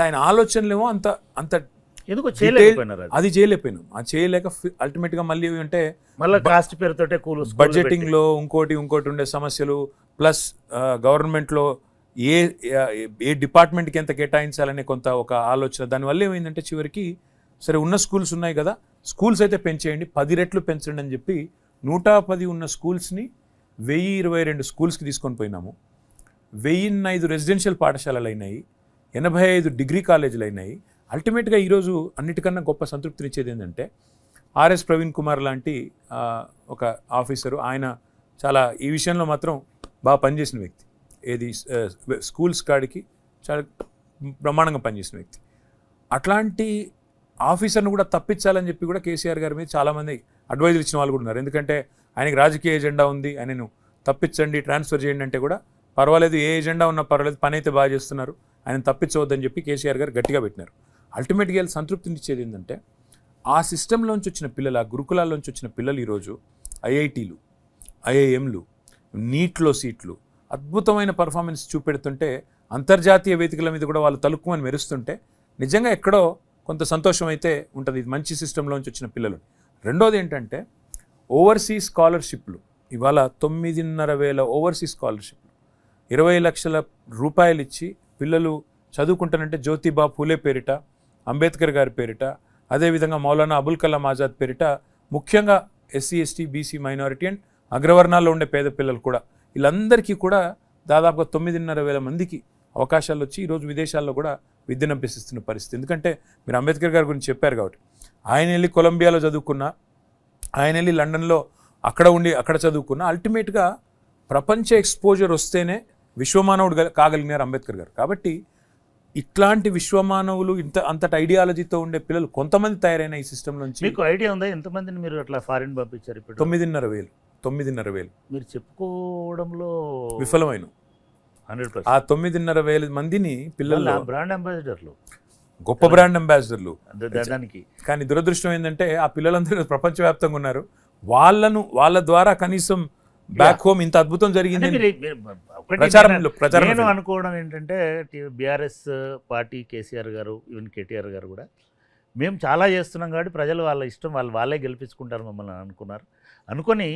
ఆయన ఆలోచనలేమో అంత ఎందుకో చేయలేకపోయినారు. అది చేయలేకపోయినాం. అది చేయలేక అల్టిమేట్గా మళ్ళీ అంటే కాస్ట్ పేరుతోటే బడ్జెటింగ్ లో ఇంకోటి ఉండే సమస్యలు, ప్లస్ గవర్నమెంట్లో ఏ డిపార్ట్మెంట్కి ఎంత కేటాయించాలనే కొంత ఒక ఆలోచన. దానివల్ల ఏమైందంటే చివరికి సరే ఉన్న స్కూల్స్ ఉన్నాయి కదా, స్కూల్స్ అయితే పెంచేయండి, 10 రెట్లు పెంచండి అని చెప్పి 110 ఉన్న స్కూల్స్ని 1022 స్కూల్స్కి తీసుకొని పోయినాము. 1005 రెసిడెన్షియల్ పాఠశాలలు అయినాయి, 85 డిగ్రీ కాలేజీలు అయినాయి. అల్టిమేట్గా ఈరోజు అన్నిటికన్నా గొప్ప సంతృప్తినిచ్చేది ఏంటంటే ఆర్ఎస్ ప్రవీణ్ కుమార్ లాంటి ఒక ఆఫీసరు, ఆయన చాలా ఈ విషయంలో మాత్రం బాగా పనిచేసిన వ్యక్తి, ఏది స్కూల్స్ కాడికి చాలా బ్రహ్మాండంగా పనిచేసిన వ్యక్తి. అట్లాంటి ఆఫీసర్ను కూడా తప్పించాలని చెప్పి కూడా కేసీఆర్ గారి మీద చాలామంది అడ్వైజులు ఇచ్చిన వాళ్ళు కూడా ఉన్నారు. ఎందుకంటే ఆయనకి రాజకీయ ఎజెండా ఉంది, ఆయనను తప్పించండి, ట్రాన్స్ఫర్ చేయండి అంటే కూడా పర్వాలేదు, ఏ ఎజెండా ఉన్నా పర్వాలేదు, పని అయితే బాగా చేస్తున్నారు, ఆయన తప్పించవద్దని చెప్పి కేసీఆర్ గారు గట్టిగా పెట్టినారు. అల్టిమేట్గా సంతృప్తినిచ్చేది ఏంటంటే ఆ సిస్టంలోంచి వచ్చిన పిల్లలు, ఆ గురుకులాల్లోంచి వచ్చిన పిల్లలు ఈరోజు ఐఐటీలు, ఐఐఎంలు, నీట్లో సీట్లు, అద్భుతమైన పర్ఫార్మెన్స్ చూపెడుతుంటే అంతర్జాతీయ వేదికల మీద కూడా వాళ్ళు తలుక్కుమని మెరుస్తుంటే నిజంగా ఎక్కడో కొంత సంతోషం అయితే ఉంటుంది, ఇది మంచి సిస్టంలోంచి వచ్చిన పిల్లలు. రెండోది ఏంటంటే ఓవర్సీస్ స్కాలర్షిప్లు, ఇవాళ 9,500 ఓవర్సీస్ స్కాలర్షిప్లు 20 లక్షల రూపాయలు ఇచ్చి పిల్లలు చదువుకుంటానంటే జ్యోతిబా ఫూలే పేరిట, అంబేద్కర్ గారి పేరిట, అదేవిధంగా మౌలానా అబుల్ కలాం ఆజాద్ పేరిట, ముఖ్యంగా SC ST BC minority and అగ్రవర్ణాల్లో ఉండే పేద పిల్లలు కూడా, వీళ్ళందరికీ కూడా దాదాపుగా 9,500 మందికి అవకాశాలు వచ్చి ఈరోజు విదేశాల్లో కూడా విద్యను అభ్యసిస్తున్న పరిస్థితి. ఎందుకంటే మీరు అంబేద్కర్ గారి గురించి చెప్పారు కాబట్టి, ఆయన వెళ్ళి కొలంబియాలో చదువుకున్నా, ఆయన వెళ్ళి లండన్లో అక్కడ చదువుకున్నా, అల్టిమేట్గా ప్రపంచ ఎక్స్పోజర్ వస్తేనే విశ్వమానవుడు కాగలిగినారు అంబేద్కర్ గారు. కాబట్టి ఇట్లాంటి విశ్వమానవులు అంతటి ఐడియాలజీతో ఉండే పిల్లలు కొంతమంది తయారైన ఈ సిస్టమ్ నుంచి. మీకు ఐడియా ఉందా ఎంతమందిని మీరు అట్లా ఫారిన్ పంపించారు? ఇప్పుడు 9,500 మీరు చెప్పుకోవడంలో విఫలమైన 100%. ఆ 9,500 మందిని పిల్లలు బ్రాండ్ అంబాసిడర్లు, గొప్ప బ్రాండ్ అంబాసిడర్లు. దానికి కానీ దురదృష్టం ఏంటంటే ఆ పిల్లలందరూ ప్రపంచవ్యాప్తంగా ఉన్నారు. వాళ్ళ ద్వారా కనీసం బ్యాక్ హోమ్ ఇంత అద్భుతం జరిగింది నేను అనుకోవడం ఏంటంటే బీఆర్ఎస్ పార్టీ కేసీఆర్ గారు ఈవెన్ కేటీఆర్ గారు కూడా మేము చాలా చేస్తున్నాం కాబట్టి ప్రజలు వాళ్ళ ఇష్టం వాళ్ళే గెలిపించుకుంటారు మమ్మల్ని అనుకొని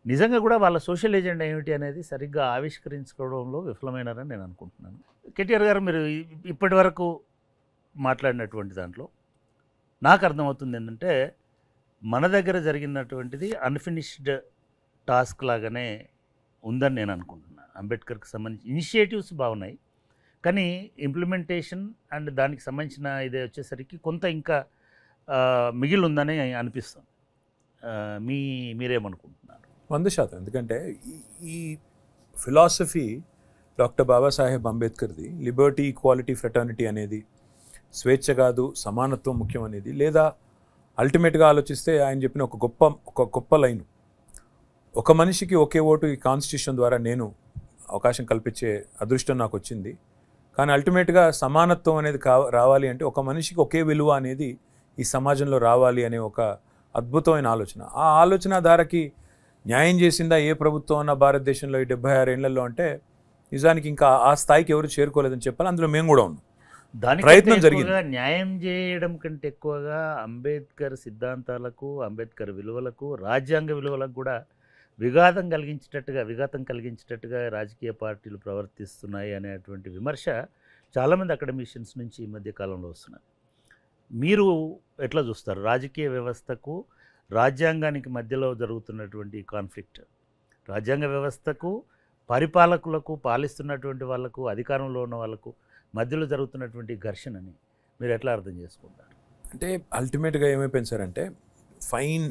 నిజంగా కూడా వాళ్ళ సోషల్ ఏజెండా ఏమిటి అనేది సరిగ్గా ఆవిష్కరించుకోవడంలో విఫలమైనారని నేను అనుకుంటున్నాను. కేటీఆర్ గారు మీరు ఇప్పటి వరకు మాట్లాడినటువంటి దాంట్లో నాకు అర్థమవుతుంది ఏంటంటే మన దగ్గర జరిగినటువంటిది అన్ఫినిష్డ్ టాస్క్ లాగానే ఉందని నేను అనుకుంటున్నాను. అంబేద్కర్కి సంబంధించి ఇనిషియేటివ్స్ బాగున్నాయి, కానీ ఇంప్లిమెంటేషన్ అండ్ దానికి సంబంధించిన ఇదే వచ్చేసరికి కొంత ఇంకా మిగిలి ఉందని అనిపిస్తుంది. మీరేమనుకుంటున్నారు? 100%. ఎందుకంటే ఈ ఫిలాసఫీ డాక్టర్ బాబాసాహెబ్ అంబేద్కర్ది, లిబర్టీ, ఈక్వాలిటీ, ఫ్రెటర్నిటీ అనేది, స్వేచ్ఛ కాదు సమానత్వం ముఖ్యం అనేది, లేదా అల్టిమేట్గా ఆలోచిస్తే ఆయన చెప్పిన ఒక గొప్ప లైను, ఒక మనిషికి ఒకే ఓటు ఈ కాన్స్టిట్యూషన్ ద్వారా నేను అవకాశం కల్పించే అదృష్టం నాకు వచ్చింది. కానీ అల్టిమేట్గా సమానత్వం అనేది రావాలి అంటే ఒక మనిషికి ఒకే విలువ అనేది ఈ సమాజంలో రావాలి అనే ఒక అద్భుతమైన ఆలోచన. ఆ ఆలోచన ధారకి న్యాయం చేసిందా ఏ ప్రభుత్వం అన్న భారతదేశంలో ఈ 76 ఏళ్లలో అంటే నిజానికి ఇంకా ఆ స్థాయికి ఎవరు చేరుకోలేదని చెప్పాలి. అందులో మేము కూడా ఉన్నాం. ప్రయత్నం జరిగింది. న్యాయం చేయడం కంటే ఎక్కువగా అంబేద్కర్ సిద్ధాంతాలకు, అంబేద్కర్ విలువలకు, రాజ్యాంగ విలువలకు కూడా విఘాతం కలిగించేటట్టుగా రాజకీయ పార్టీలు ప్రవర్తిస్తున్నాయి అనేటువంటి విమర్శ చాలామంది అకాడమిషియన్స్ నుంచి ఈ మధ్య కాలంలో వస్తున్నారు. మీరు ఎట్లా చూస్తారు రాజకీయ వ్యవస్థకు, రాజ్యాంగానికి మధ్యలో జరుగుతున్నటువంటి కాన్ఫ్లిక్ట్? రాజ్యాంగ వ్యవస్థకు, పరిపాలకులకు, పాలిస్తున్నటువంటి వాళ్లకు, అధికారంలో ఉన్న వాళ్ళకు మధ్యలో జరుగుతున్నటువంటి ఘర్షణని మీరు ఎట్లా అర్థం చేసుకుంటారు? అంటే అల్టిమేట్గా ఏమైపోయింది సార్ అంటే ఫైన్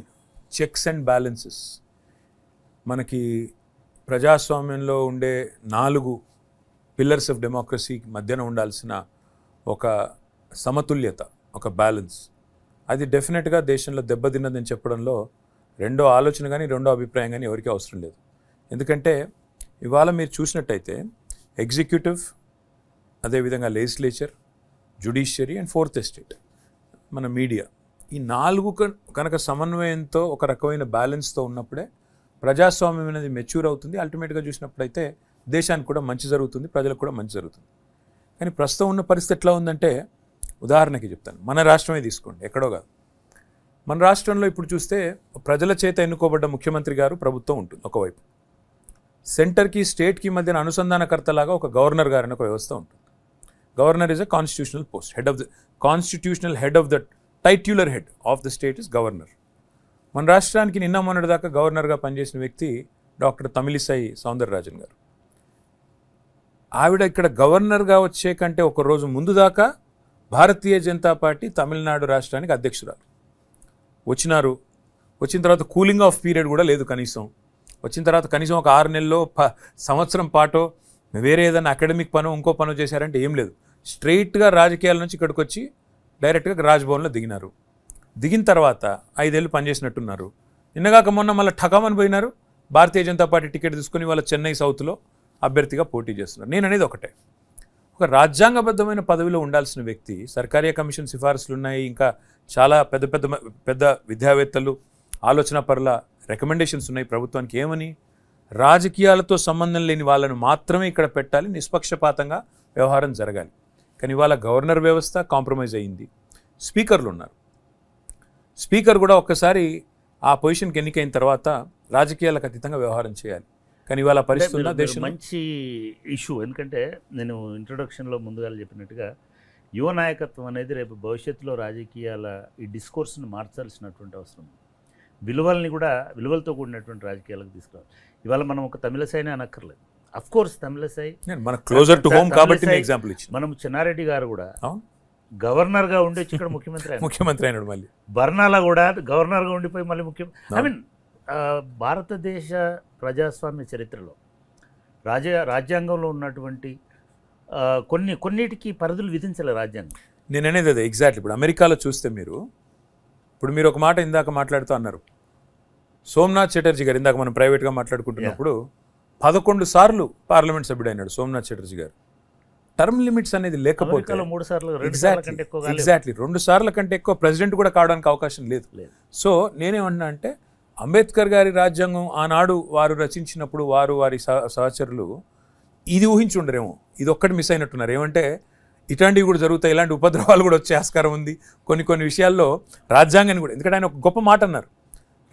చెక్స్ అండ్ బ్యాలెన్సెస్. మనకి ప్రజాస్వామ్యంలో ఉండే 4 పిల్లర్స్ ఆఫ్ డెమోక్రసీ మధ్యన ఉండాల్సిన ఒక సమతుల్యత, ఒక బ్యాలెన్స్, అది డెఫినెట్గా దేశంలో దెబ్బతిన్నదని చెప్పడంలో రెండో ఆలోచన కానీ రెండో అభిప్రాయం కానీ ఎవరికీ అవసరం లేదు. ఎందుకంటే ఇవాళ మీరు చూసినట్టయితే ఎగ్జిక్యూటివ్, అదేవిధంగా legislature, judiciary and 4th estate, మన మీడియా, ఈ 4 కనుక సమన్వయంతో ఒక రకమైన బ్యాలెన్స్తో ఉన్నప్పుడే ప్రజాస్వామ్యం అనేది మెచ్యూర్ అవుతుంది. అల్టిమేట్గా చూసినప్పుడైతే దేశానికి కూడా మంచి జరుగుతుంది, ప్రజలకు కూడా మంచి జరుగుతుంది. కానీ ప్రస్తుతం ఉన్న పరిస్థితి ఎట్లా ఉందంటే, ఉదాహరణకి చెప్తాను, మన రాష్ట్రమే తీసుకోండి, ఎక్కడో కాదు. మన రాష్ట్రంలో ఇప్పుడు చూస్తే ప్రజల చేత ఎన్నుకోబడ్డ ముఖ్యమంత్రి గారు ప్రభుత్వం ఉంటుంది ఒకవైపు, సెంటర్కి స్టేట్కి మధ్యన అనుసంధానకర్తలాగా ఒక గవర్నర్ గారు అనే ఒక వ్యవస్థ ఉంటుంది. Governor is a constitutional post, constitutional head of the titular head of the state is governor. మన రాష్ట్రానికి నిన్న మొన్నటి దాకా గవర్నర్గా పనిచేసిన వ్యక్తి డాక్టర్ తమిళిసై సౌందరరాజన్ గారు. ఆవిడ ఇక్కడ గవర్నర్గా వచ్చే కంటే ఒక రోజు ముందు దాకా భారతీయ జనతా పార్టీ తమిళనాడు రాష్ట్రానికి అధ్యక్షురాలు. వచ్చిన తర్వాత కూలింగ్ ఆఫ్ పీరియడ్ కూడా లేదు కనీసం. వచ్చిన తర్వాత కనీసం ఒక 6 నెలల్లో సంవత్సరం పాటో వేరే ఏదైనా అకాడమిక్ పనో ఇంకో పనో చేశారంటే ఏం లేదు. స్ట్రైట్గా రాజకీయాల నుంచి ఇక్కడికి వచ్చి డైరెక్ట్గా రాజ్భవన్లో దిగినారు. దిగిన తర్వాత 5 ఏళ్ళు పనిచేసినట్టున్నారు. నిన్నగాక మొన్న మళ్ళీ ఠకామని పోయినారు. భారతీయ జనతా పార్టీ టికెట్ తీసుకుని వాళ్ళ చెన్నై సౌత్లో అభ్యర్థిగా పోటీ చేస్తున్నారు. నేను అనేది ఒకటే, ఒక రాజ్యాంగబద్ధమైన పదవిలో ఉండాల్సిన వ్యక్తి, సర్కారీ కమిషన్ సిఫారసులు ఉన్నాయి, ఇంకా చాలా పెద్ద విద్యావేత్తలు, ఆలోచన పరుల రికమెండేషన్స్ ఉన్నాయి ప్రభుత్వానికి. ఏమని? రాజకీయాలతో సంబంధం లేని వాళ్ళను మాత్రమే ఇక్కడ పెట్టాలి, నిష్పక్షపాతంగా వ్యవహారం జరగాలి. కానీ ఇవాళ గవర్నర్ వ్యవస్థ కాంప్రమైజ్ అయ్యింది. స్పీకర్లు ఉన్నారు. స్పీకర్ కూడా ఒక్కసారి ఆ పొజిషన్కి ఎన్నికైన తర్వాత రాజకీయాలకు అతీతంగా వ్యవహారం చేయాలి. కానీ ఇవాళ పరిస్థితుల్లో దేశం మంచి ఇష్యూ. ఎందుకంటే నేను ఇంట్రొడక్షన్లో ముందుగా చెప్పినట్టుగా యువ నాయకత్వం అనేది రేపు భవిష్యత్తులో రాజకీయాల ఈ డిస్కోర్స్ని మార్చాల్సినటువంటి అవసరం, విలువలతో కూడినటువంటి రాజకీయాలకు తీసుకురావాలి. ఇవాళ మనం ఒక తమిళసైనే అనక్కర్లేదు. అఫ్ కోర్స్ తమిళసై మన క్లోజర్ టు హోమ్ కాబట్టి ఎగ్జాంపుల్ ఇచ్చి, మనం చెన్నారెడ్డి గారు కూడా గవర్నర్గా ఉండి వచ్చి ఇక్కడ ముఖ్యమంత్రి అయినాడు. మళ్ళీ బర్నాలా కూడా గవర్నర్గా ఉండిపోయి మళ్ళీ ఐ మీన్ భారతదేశ ప్రజాస్వామ్య చరిత్రలో రాజ్యాంగంలో ఉన్నటువంటి కొన్నిటికి పరిధులు విధించలే రాజ్యాంగం. నేను అనేది అదే ఎగ్జాక్ట్లీ. ఇప్పుడు అమెరికాలో చూస్తే మీరు ఒక మాట ఇందాక మాట్లాడుతూ అన్నారు, సోమనాథ్ చటర్జీ గారు, ఇందాక మనం ప్రైవేట్గా మాట్లాడుకుంటున్నప్పుడు 11 సార్లు పార్లమెంట్ సభ్యుడైనాడు సోమనాథ్ చటర్జీ గారు. టర్మ్ లిమిట్స్ అనేది లేకపోతే అమెరికాలో 3 సార్లు 2 సార్ల కంటే ఎక్కువ కాలేదు. ఎగ్జాక్ట్లీ 2 సార్ల కంటే ఎక్కువ ప్రెసిడెంట్ కూడా కావడానికి అవకాశం లేదు. సో నేనేమన్నా అంటే అంబేద్కర్ గారి రాజ్యాంగం ఆనాడు వారు రచించినప్పుడు వారి సహచరులు ఇది ఊహించి ఉండరేమో, ఇది ఒక్కటి మిస్ అయినట్టున్నారు. ఏమంటే ఇట్లాంటివి కూడా జరుగుతాయి, ఇలాంటి ఉపద్రవాలు కూడా వచ్చే ఆస్కారం ఉంది కొన్ని విషయాల్లో రాజ్యాంగాన్ని కూడా. ఎందుకంటే ఆయన ఒక గొప్ప మాట అన్నారు,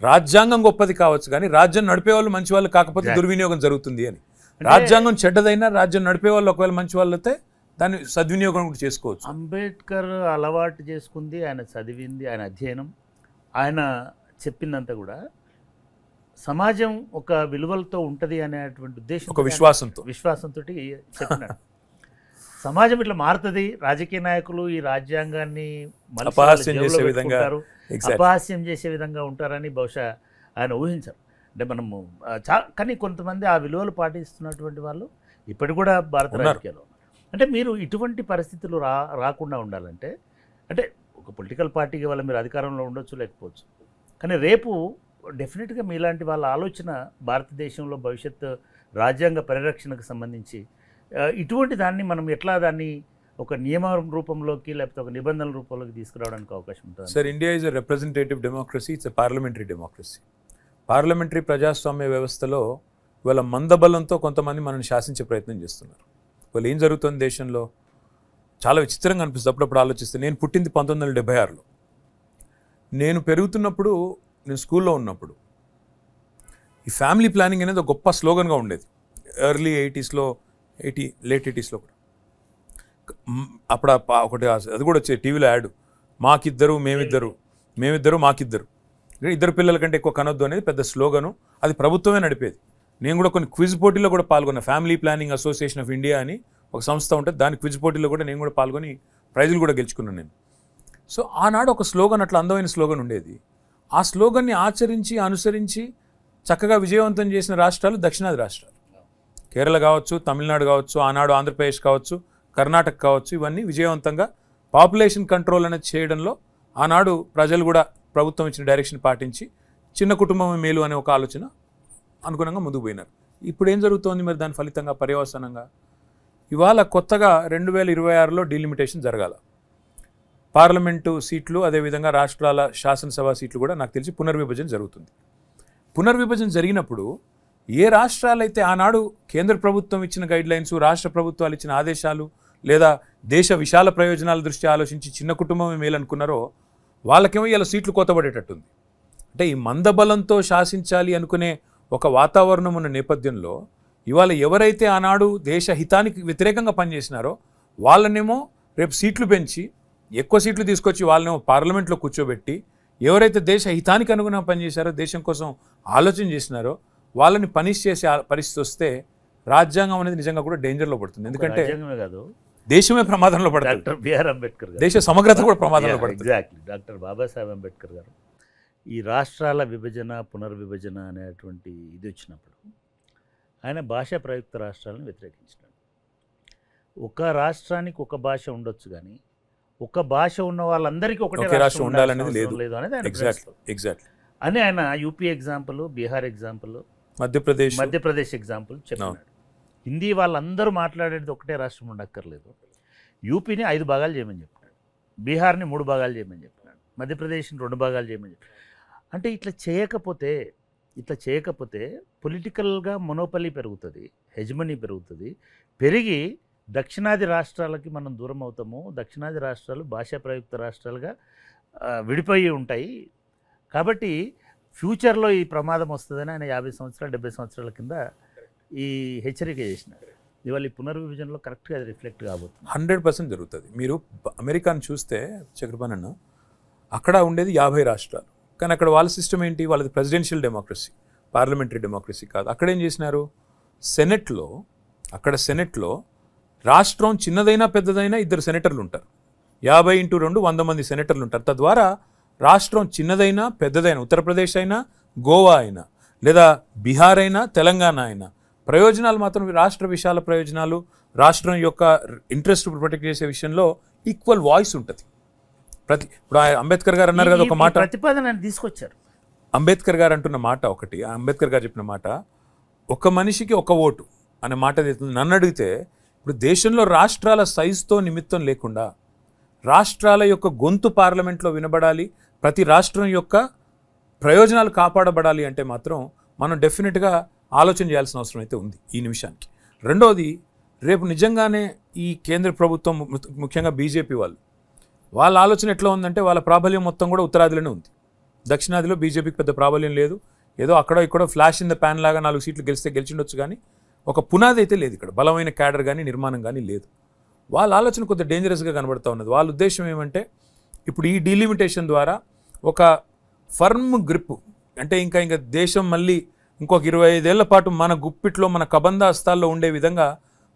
రాజ్యాంగం గొప్పది కావచ్చు కానీ రాజ్యం నడిపే వాళ్ళు మంచి వాళ్ళు కాకపోతే దుర్వినియోగం జరుగుతుంది అని. రాజ్యాంగం చెడ్డదైనా రాజ్యం నడిపే వాళ్ళు ఒకవేళ మంచి వాళ్ళు అయితే దాన్ని సద్వినియోగం కూడా చేసుకోవచ్చు. అంబేద్కర్ అలవాటు చేసుకుంది, ఆయన చదివింది, ఆయన అధ్యయనం, ఆయన చెప్పిందంతా కూడా సమాజం ఒక విలువలతో ఉంటుంది అనేటువంటి ఉద్దేశం, ఒక విశ్వాసంతో చెప్పినాడు. సమాజం ఇట్లా మారుతుంది, రాజకీయ నాయకులు ఈ రాజ్యాంగాన్ని అపహాస్యం చేసే విధంగా ఉంటారని బహుశా ఆయన ఊహించారు. అంటే మనము కానీ కొంతమంది ఆ విలువలు పాటిస్తున్నటువంటి వాళ్ళు ఇప్పటికి కూడా భారత రాజకీయాల్లో. అంటే మీరు ఇటువంటి పరిస్థితులు రాకుండా ఉండాలంటే, అంటే ఒక పొలిటికల్ పార్టీకి వల్ల మీరు అధికారంలో ఉండొచ్చు లేకపోవచ్చు, కానీ రేపు డెఫినెట్గా మీలాంటి వాళ్ళ ఆలోచన భారతదేశంలో భవిష్యత్ రాజ్యాంగ పరిరక్షణకు సంబంధించి ఇటువంటి దాన్ని మనం ఎట్లా దాన్ని ఒక నియమ రూపంలోకి లేకపోతే ఒక నిబంధనల రూపంలోకి తీసుకురావడానికి అవకాశం ఉంటుంది. Sir, India is a representative democracy, it's a parliamentary democracy. Parliamentary ప్రజాస్వామ్య వ్యవస్థలో ఇవాళ మందబలంతో కొంతమంది మనల్ని శాసించే ప్రయత్నం చేస్తున్నారు. వాళ్ళు ఏం జరుగుతుంది దేశంలో చాలా విచిత్రంగా అనిపిస్తుంది అప్పుడప్పుడు ఆలోచిస్తే. నేను పుట్టింది 1976లో. నేను పెరుగుతున్నప్పుడు, నేను స్కూల్లో ఉన్నప్పుడు ఈ ఫ్యామిలీ ప్లానింగ్ అనేది ఒక గొప్ప స్లోగన్గా ఉండేది. ఎర్లీ 80స్లో, లేట్ 80స్లో కూడా. అప్పుడు ఒకటి అది కూడా వచ్చేది టీవీలో యాడ్, మాకిద్దరు మేమిద్దరు మాకిద్దరు, ఇద్దరు పిల్లల కంటే ఎక్కువ కనొద్దు అనేది పెద్ద స్లోగను. అది ప్రభుత్వమే నడిపేది. నేను కూడా కొన్ని క్విజ్ పోటీల్లో కూడా పాల్గొన్నా. Family planning association of India అని ఒక సంస్థ ఉంటుంది, దాని క్విజ్ పోటీలో కూడా నేను కూడా పాల్గొని ప్రైజులు కూడా గెలుచుకున్నాను నేను. సో ఆనాడు ఒక స్లోగన్, అట్లా అందమైన స్లోగన్ ఉండేది. ఆ స్లోగన్ని ఆచరించి అనుసరించి చక్కగా విజయవంతం చేసిన రాష్ట్రాలు దక్షిణాది రాష్ట్రాలు. కేరళ కావచ్చు, తమిళనాడు కావచ్చు, ఆనాడు ఆంధ్రప్రదేశ్ కావచ్చు, కర్ణాటక కావచ్చు, ఇవన్నీ విజయవంతంగా పాపులేషన్ కంట్రోల్ అనేది చేయడంలో ఆనాడు ప్రజలు కూడా ప్రభుత్వం ఇచ్చిన డైరెక్షన్ పాటించి చిన్న కుటుంబమే మేలు అనే ఒక ఆలోచన అనుగుణంగా ముందుకు పోయినారు. ఇప్పుడు ఏం జరుగుతోంది మరి దాని ఫలితంగా పర్యవసానంగా? ఇవాళ కొత్తగా 2026లో డీలిమిటేషన్ జరగాల. పార్లమెంటు సీట్లు, అదేవిధంగా రాష్ట్రాల శాసనసభ సీట్లు కూడా నాకు తెలిసి పునర్విభజన జరుగుతుంది. పునర్విభజన జరిగినప్పుడు ఏ రాష్ట్రాలైతే ఆనాడు కేంద్ర ప్రభుత్వం ఇచ్చిన గైడ్లైన్స్, రాష్ట్ర ప్రభుత్వాలు ఇచ్చిన ఆదేశాలు, లేదా దేశ విశాల ప్రయోజనాల దృష్ట్యా ఆలోచించి చిన్న కుటుంబమే మేలనుకున్నారో వాళ్ళకేమో ఇలా సీట్లు కోతపడేటట్టుంది. అంటే ఈ మందబలంతో శాసించాలి అనుకునే ఒక వాతావరణం ఉన్న నేపథ్యంలో ఇవాళ ఎవరైతే ఆనాడు దేశ హితానికి వ్యతిరేకంగా పనిచేసినారో వాళ్ళనేమో రేపు సీట్లు పెంచి ఎక్కువ సీట్లు తీసుకొచ్చి వాళ్ళనేమో పార్లమెంట్లో కూర్చోబెట్టి, ఎవరైతే దేశ హితానికి అనుగుణంగా పనిచేశారో, దేశం కోసం ఆలోచన చేసినారో వాళ్ళని పనిష్ చేసే పరిస్థితి వస్తే రాజ్యాంగం అనేది నిజంగా కూడా డేంజర్లో పడుతుంది. ఎందుకంటే దేశమే ప్రమాదంలో పడుతుంది. డాక్టర్ బిఆర్ అంబేద్కర్ గారు, దేశ సమగ్రత కూడా ప్రమాదంలో పడుతుంది. ఎగ్జాక్ట్లీ. డాక్టర్ బాబాసాహెబ్ అంబేద్కర్ గారు ఈ రాష్ట్రాల విభజన, పునర్విభజన అనేటువంటి ఇది వచ్చినప్పుడు ఆయన భాషా ప్రయుక్త రాష్ట్రాలను వ్యతిరేకించినాడు. ఒక రాష్ట్రానికి ఒక భాష ఉండొచ్చు కానీ ఒక భాష ఉన్న వాళ్ళందరికీ ఒకటే రాష్ట్రం ఉండాలనేది లేదు అనేది ఎగ్జాక్ట్లీ అని ఆయన UP example, Bihar example, Madhya Pradesh example చెప్పినాడు. హిందీ వాళ్ళందరూ మాట్లాడేది ఒకటే రాష్ట్రం ఉండక్కర్లేదు. యూపీని 5 భాగాలు చేయమని చెప్పినాడు, బీహార్ని 3 భాగాలు చేయమని చెప్పినాడు, మధ్యప్రదేశ్ని 2 భాగాలు చేయమని చెప్పినాడు. అంటే ఇట్లా చేయకపోతే పొలిటికల్గా మొనోపలి పెరుగుతుంది, హెజమనీ పెరుగుతుంది. పెరిగి దక్షిణాది రాష్ట్రాలకి మనం దూరం అవుతాము. దక్షిణాది రాష్ట్రాలు భాషా ప్రయుక్త రాష్ట్రాలుగా విడిపోయి ఉంటాయి. కాబట్టి ఫ్యూచర్లో ఈ ప్రమాదం వస్తుందని ఆయన 50 సంవత్సరాలు 70 సంవత్సరాల కింద ఈ హెచ్చరిక చేసినారు. ఇవాళ ఈ పునర్విభజనలో కరెక్ట్గా అది రిఫ్లెక్ట్ కాబోతుంది. 100% జరుగుతుంది. మీరు అమెరికాను చూస్తే చక్రపాణి అన్న, అక్కడ ఉండేది 50 రాష్ట్రాలు, కానీ అక్కడ వాళ్ళ సిస్టమ్ ఏంటి? వాళ్ళది ప్రెసిడెన్షియల్ డెమోక్రసీ, పార్లమెంటరీ డెమోక్రసీ కాదు. అక్కడ ఏం చేసినారు? సెనెట్లో రాష్ట్రం చిన్నదైనా పెద్దదైనా 2 సెనేటర్లు ఉంటారు. 50x2 100 మంది సెనేటర్లు ఉంటారు. తద్వారా రాష్ట్రం చిన్నదైనా పెద్దదైనా, ఉత్తరప్రదేశ్ అయినా, గోవా అయినా, లేదా బీహార్ అయినా, తెలంగాణ అయినా, ప్రయోజనాలు మాత్రం రాష్ట్ర విశాల ప్రయోజనాలు, రాష్ట్రం యొక్క ఇంట్రెస్ట్ ప్రొటెక్ట్ చేసే విషయంలో ఈక్వల్ వాయిస్ ఉంటుంది. ఇప్పుడు అంబేద్కర్ గారు అన్నారు కదా ఒక మాట, ప్రతిపాదన తీసుకొచ్చారు. అంబేద్కర్ గారు అంటున్న మాట ఒకటి, అంబేద్కర్ గారు చెప్పిన మాట, ఒక మనిషికి ఒక ఓటు అనే మాట ఏదైతే నన్ను అడిగితే ఇప్పుడు దేశంలో రాష్ట్రాల సైజుతో నిమిత్తం లేకుండా రాష్ట్రాల యొక్క గొంతు పార్లమెంట్లో వినబడాలి, ప్రతి రాష్ట్రం యొక్క ప్రయోజనాలు కాపాడబడాలి అంటే మాత్రం మనం డెఫినెట్గా ఆలోచన చేయాల్సిన అవసరం అయితే ఉంది ఈ నిమిషానికి. రెండోది, రేపు నిజంగానే ఈ కేంద్ర ప్రభుత్వం ముఖ్యంగా బీజేపీ వాళ్ళ ఆలోచన ఎట్లా ఉందంటే వాళ్ళ ప్రాబల్యం మొత్తం కూడా ఉత్తరాదిలోనే ఉంది. దక్షిణాదిలో బీజేపీకి పెద్ద ప్రాబల్యం లేదు. ఏదో అక్కడ ఇక్కడ ఫ్లాష్ ఇన్ ద ప్యాన్ లాగా 4 సీట్లు గెలిచిండొచ్చు, కానీ ఒక పునాది అయితే లేదు, ఇక్కడ బలమైన క్యాడర్ కానీ నిర్మాణం కానీ లేదు. వాళ్ళ ఆలోచన కొంత డేంజరస్గా కనబడుతూ ఉన్నది. వాళ్ళ ఉద్దేశం ఏమంటే ఇప్పుడు ఈ డీలిమిటేషన్ ద్వారా ఒక ఫర్మ్ గ్రిప్, అంటే ఇంకా దేశం మళ్ళీ ఇంకొక 25 ఏళ్ల పాటు మన గుప్పిట్లో మన కబంధ హస్తాల్లో ఉండే విధంగా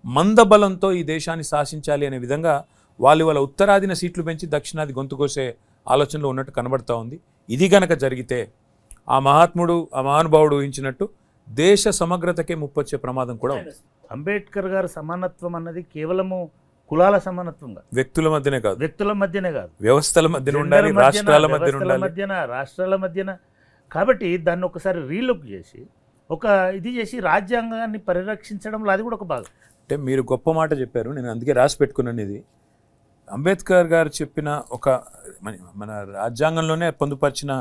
మందబలంతో ఈ దేశాన్ని శాసించాలి అనే విధంగా వాళ్ళ ఉత్తరాదిన సీట్లు పెంచి దక్షిణాది గొంతు కోసే ఆలోచనలో ఉన్నట్టు కనబడతా ఉంది. ఇది గనక జరిగితే ఆ మహానుభావుడు ఊహించినట్టు దేశ సమగ్రతకే ముప్పొచ్చే ప్రమాదం కూడా ఉంది. అంబేద్కర్ గారు సమానత్వం అన్నది కేవలము కులాల సమానత్వంగా వ్యక్తుల మధ్యనే కాదు, వ్యవస్థల మధ్యన ఉండాలి, రాష్ట్రాల మధ్యన. కాబట్టి దాన్ని ఒకసారి రీలుక్ చేసి ఇది చేసి రాజ్యాంగాన్ని పరిరక్షించడంలో అది కూడా ఒక భాగం. అంటే మీరు గొప్ప మాట చెప్పారు, నేను అందుకే రాసి పెట్టుకున్నాను. ఇది అంబేద్కర్ గారు చెప్పిన మన రాజ్యాంగంలోనే పొందుపరిచిన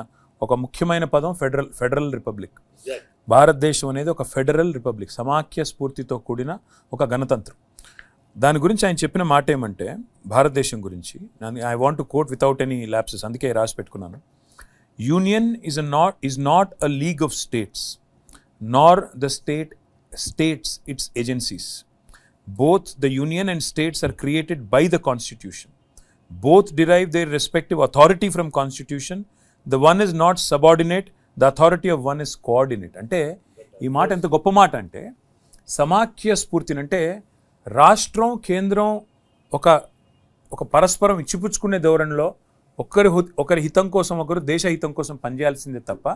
ఒక ముఖ్యమైన పదం ఫెడరల్ రిపబ్లిక్. భారతదేశం అనేది ఒక ఫెడరల్ రిపబ్లిక్, సమాఖ్య స్ఫూర్తితో కూడిన ఒక గణతంత్రం. దాని గురించి ఆయన చెప్పిన మాట ఏమంటే, భారతదేశం గురించి I want to quote without any lapses, అందుకే రాసి పెట్టుకున్నాను. Union is not a league of states, nor the states its agencies. Both the union and states are created by the constitution. Both derive their respective authority from constitution. The one is not subordinate, the authority of one is coordinate. అంటే ఈ మాట ఎంత గొప్ప మాట అంటే, సమాఖ్య స్ఫూర్తిని అంటే రాష్ట్రం కేంద్రం ఒక పరస్పరం ఇచ్చిపుచ్చుకునే ధోరణిలో ఒకరి హితం కోసం ఒకరు దేశ హితం కోసం పనిచేయాల్సిందే తప్ప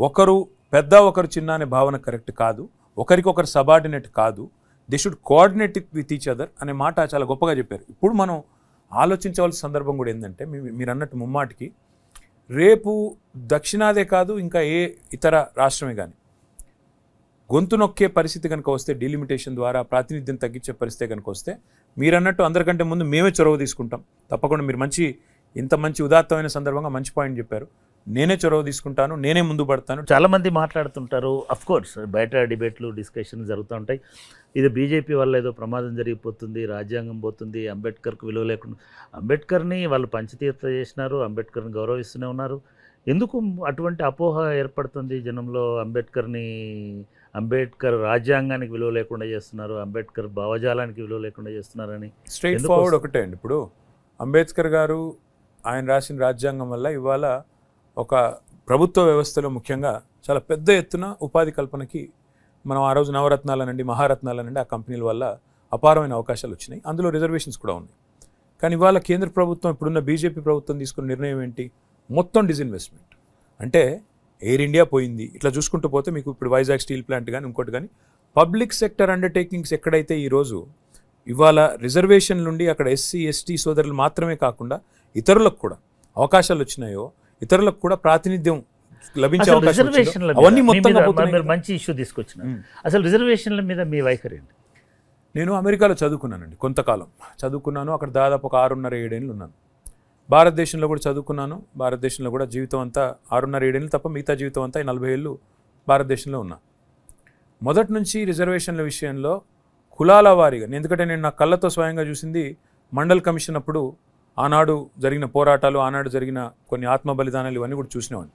ఒకరు పెద్ద ఒకరు చిన్న అనే భావన కరెక్ట్ కాదు, ఒకరికొకరు సబార్డినేట్ కాదు. They should coordinate with each other అనే మాట చాలా గొప్పగా చెప్పారు. ఇప్పుడు మనం ఆలోచించవలసిన సందర్భం కూడా ఏంటంటే, మీరు అన్నట్టు ముమ్మాటికి రేపు దక్షిణాదే కాదు ఇంకా ఏ ఇతర రాష్ట్రమే కానీ గొంతు నొక్కే పరిస్థితి కనుక వస్తే, డీలిమిటేషన్ ద్వారా ప్రాతినిధ్యం తగ్గించే పరిస్థితి కనుక వస్తే, మీరన్నట్టు అందరికంటే ముందు మేమే చొరవ తీసుకుంటాం. తప్పకుండా మీరు ఇంత మంచి ఉదాత్తమైన సందర్భంగా మంచి పాయింట్ చెప్పారు. నేనే చొరవ తీసుకుంటాను, నేనే ముందు పడతాను. చాలామంది మాట్లాడుతుంటారు, అఫ్కోర్స్ బయట డిబేట్లు డిస్కషన్ జరుగుతూ ఉంటాయి. ఇది బీజేపీ వల్ల ఏదో ప్రమాదం జరిగిపోతుంది, రాజ్యాంగం పోతుంది, అంబేద్కర్కు విలువ లేకుండా. అంబేద్కర్ని వాళ్ళు పంచతీర్థ చేసినారు, అంబేద్కర్ని గౌరవిస్తూనే ఉన్నారు. ఎందుకు అటువంటి అపోహ ఏర్పడుతుంది జనంలో? అంబేద్కర్ రాజ్యాంగానికి విలువ లేకుండా చేస్తున్నారు, అంబేద్కర్ భావజాలానికి విలువ లేకుండా చేస్తున్నారని. స్ట్రైట్ ఫార్వర్డ్ ఒకటే అండి. ఇప్పుడు అంబేద్కర్ గారు ఆయన రాసిన రాజ్యాంగం వల్ల ఇవాళ ఒక ప్రభుత్వ వ్యవస్థలో ముఖ్యంగా చాలా పెద్ద ఎత్తున ఉపాధి కల్పనకి మనం ఆ రోజు నవరత్నాలనండి మహారత్నాలనండి ఆ కంపెనీల వల్ల అపారమైన అవకాశాలు వచ్చినాయి. అందులో రిజర్వేషన్స్ కూడా ఉన్నాయి. కానీ ఇవాళ కేంద్ర ప్రభుత్వం, ఇప్పుడున్న బీజేపీ ప్రభుత్వం తీసుకున్న నిర్ణయం ఏంటి? మొత్తం డిజిన్వెస్ట్మెంట్. అంటే ఎయిర్ ఇండియా పోయింది, ఇట్లా చూసుకుంటూ పోతే మీకు ఇప్పుడు వైజాగ్ స్టీల్ ప్లాంట్ కానీ ఇంకోటి కానీ పబ్లిక్ సెక్టర్ అండర్టేకింగ్స్ ఎక్కడైతే ఈరోజు ఇవాళ రిజర్వేషన్ నుండి అక్కడ ఎస్సీ ఎస్టీ సోదరులు మాత్రమే కాకుండా ఇతరులకు కూడా అవకాశాలు వచ్చినాయో, ఇతరులకు కూడా ప్రాతినిధ్యం లభించే అవకాశం అవన్నీ మొత్తం మంచి ఇష్యూ తీసుకొచ్చిన. అసలు రిజర్వేషన్ల మీద మీ వైఖరి ఏంటి? నేను అమెరికాలో చదువుకున్నానండి, కొంతకాలం చదువుకున్నాను. అక్కడ దాదాపు ఒక 6.5-7 ఏళ్ళు ఉన్నాను. భారతదేశంలో కూడా చదువుకున్నాను. భారతదేశంలో కూడా జీవితం అంతా 6.5-7 ఏళ్ళు తప్ప మిగతా జీవితం అంతా 40 ఏళ్ళు భారతదేశంలో ఉన్నా. మొదటి నుంచి రిజర్వేషన్ల విషయంలో కులాల వారీగా, ఎందుకంటే నేను నా కళ్ళతో స్వయంగా చూసింది మండల్ కమిషన్ అప్పుడు ఆనాడు జరిగిన పోరాటాలు, ఆనాడు జరిగిన కొన్ని ఆత్మ బలిదానాలు ఇవన్నీ కూడా చూసినవాడిని.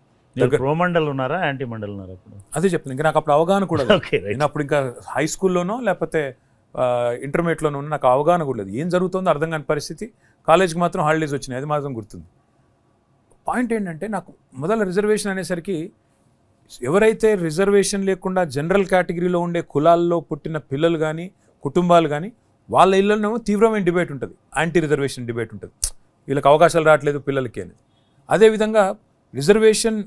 ప్రో మండల్ ఉన్నారా, యాంటీ మండల్ ఉన్నారా? అప్పుడు అదే చెప్తాను. ఇంకా నాకు అప్పుడు అవగాహన కూడా నేను అప్పుడు ఇంకా హై స్కూల్లోనో లేకపోతే ఇంటర్మీడియట్లోనో నాకు అవగాహన కూడా లేదు. ఏం జరుగుతుందో అర్థం కాని పరిస్థితి. కాలేజ్కి మాత్రం హాలిడేస్ వచ్చినాయి, అది మాత్రం గుర్తుంది. పాయింట్ ఏంటంటే, నాకు మొదల రిజర్వేషన్ అనేసరికి ఎవరైతే రిజర్వేషన్ లేకుండా జనరల్ కేటగిరీలో ఉండే కులాల్లో పుట్టిన పిల్లలు కానీ కుటుంబాలు కానీ వాళ్ళ ఇళ్ళలోనేమో తీవ్రమైన డిబేట్ ఉంటుంది, యాంటీ రిజర్వేషన్ డిబేట్ ఉంటుంది. వీళ్ళకి అవకాశాలు రావట్లేదు పిల్లలకి అనేది. అదేవిధంగా రిజర్వేషన్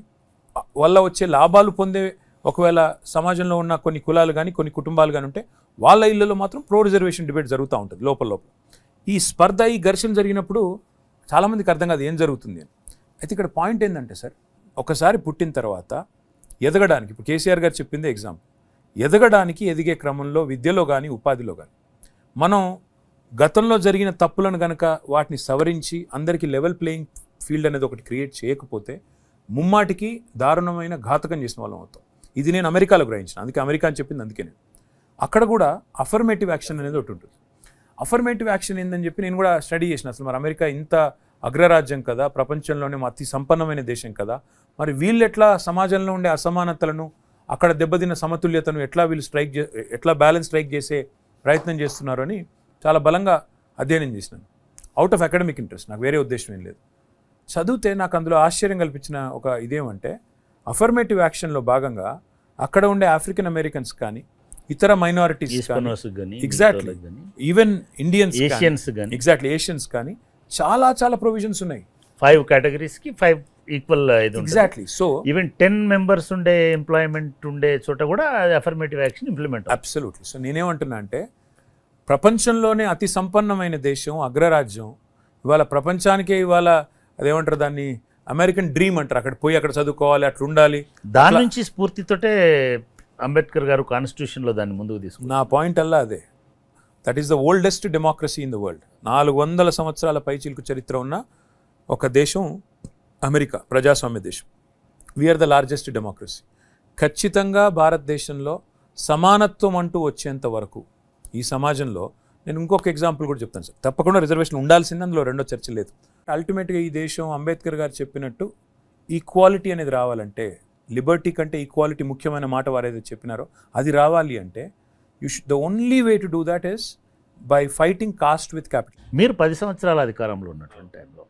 వల్ల వచ్చే లాభాలు పొందే ఒకవేళ సమాజంలో ఉన్న కొన్ని కులాలు కానీ కొన్ని కుటుంబాలు కానీ ఉంటే వాళ్ళ ఇళ్లలో మాత్రం ప్రో రిజర్వేషన్ డిబేట్ జరుగుతూ ఉంటుంది లోపల. ఈ స్పర్ధ, ఈ ఘర్షణ జరిగినప్పుడు చాలామందికి అర్థం కాదు ఏం జరుగుతుంది అని. అయితే ఇక్కడ పాయింట్ ఏంటంటే సార్, ఒకసారి పుట్టిన తర్వాత ఎదగడానికి, ఇప్పుడు కేసీఆర్ గారు చెప్పిందే ఎగ్జాంపుల్, ఎదగడానికి ఎదిగే క్రమంలో విద్యలో కానీ ఉపాధిలో కానీ మనం గతంలో జరిగిన తప్పులను కనుక వాటిని సవరించి అందరికీ లెవెల్ ప్లేయింగ్ ఫీల్డ్ అనేది ఒకటి క్రియేట్ చేయకపోతే ముమ్మాటికి దారుణమైన ఘాతకం చేసిన వాళ్ళం అవుతాం. ఇది నేను అమెరికాలో గ్రహించిన, అందుకే అమెరికా అని చెప్పింది అందుకే నేను. అక్కడ కూడా అఫర్మేటివ్ యాక్షన్ అనేది ఒకటి ఉంటుంది. అఫర్మేటివ్ యాక్షన్ ఏందని చెప్పి నేను కూడా స్టడీ చేసిన. అసలు మరి అమెరికా ఇంత అగ్రరాజ్యం కదా, ప్రపంచంలోనే అతి సంపన్నమైన దేశం కదా, మరి వీళ్ళు ఎట్లా సమాజంలో ఉండే అసమానతలను, అక్కడ దెబ్బతిన్న సమతుల్యతను ఎట్లా బ్యాలెన్స్ స్ట్రైక్ చేసే ప్రయత్నం చేస్తున్నారు అని చాలా బలంగా అధ్యయనం చేసినాను. అవుట్ ఆఫ్ అకాడమిక్ ఇంట్రెస్ట్, నాకు వేరే ఉద్దేశం ఏం లేదు. చదివితే నాకు అందులో ఆశ్చర్యం కల్పించిన ఒక ఇదేమంటే, అఫర్మేటివ్ యాక్షన్లో భాగంగా అక్కడ ఉండే ఆఫ్రికన్ అమెరికన్స్ కానీ ఇతర minorities exactly even Indians exactly Asians కానీ చాలా చాలా ప్రొవిజన్స్ ఉన్నాయి. 5 కేటగిరీస్కి 5 equal exactly. So even 10 members ఉండే ఎంప్లాయ్మెంట్ ఉండే చోట కూడా affirmative action implement. Absolutely. So నేనేమంటున్నా అంటే, ప్రపంచంలోనే అతి సంపన్నమైన దేశం, అగ్రరాజ్యం, ఇవాళ ప్రపంచానికే ఇవాళ అదేమంటారు దాన్ని, అమెరికన్ డ్రీమ్ అంటారు. అక్కడ పోయి అక్కడ చదువుకోవాలి, అట్లా ఉండాలి. దాని నుంచి స్ఫూర్తితోటే అంబేద్కర్ గారు కాన్స్టిట్యూషన్లో దాన్ని ముందుకు తీసుకున్నారు. నా పాయింట్ అల్లా అదే. That is the oldest democracy in the world. 400 సంవత్సరాల పైచిలుకు చరిత్ర ఉన్న ఒక దేశం అమెరికా, ప్రజాస్వామ్య దేశం. We are the largest democracy. ఖచ్చితంగా భారతదేశంలో సమానత్వం అంటూ వచ్చేంత వరకు ఈ సమాజంలో, నేను ఇంకొక ఎగ్జాంపుల్ కూడా చెప్తాను సార్, తప్పకుండా రిజర్వేషన్ ఉండాల్సింది, అందులో రెండో చర్చ లేదు. అల్టిమేట్గా ఈ దేశం అంబేద్కర్ గారు చెప్పినట్టు ఈక్వాలిటీ అనేది రావాలంటే, లిబర్టీ కంటే ఈక్వాలిటీ ముఖ్యమైన మాట వారు ఏదైతే చెప్పినారో అది రావాలి అంటే, the only way to do that is by fighting caste with capital. మీరు 10 సంవత్సరాల అధికారంలో ఉన్నటువంటి టైంలో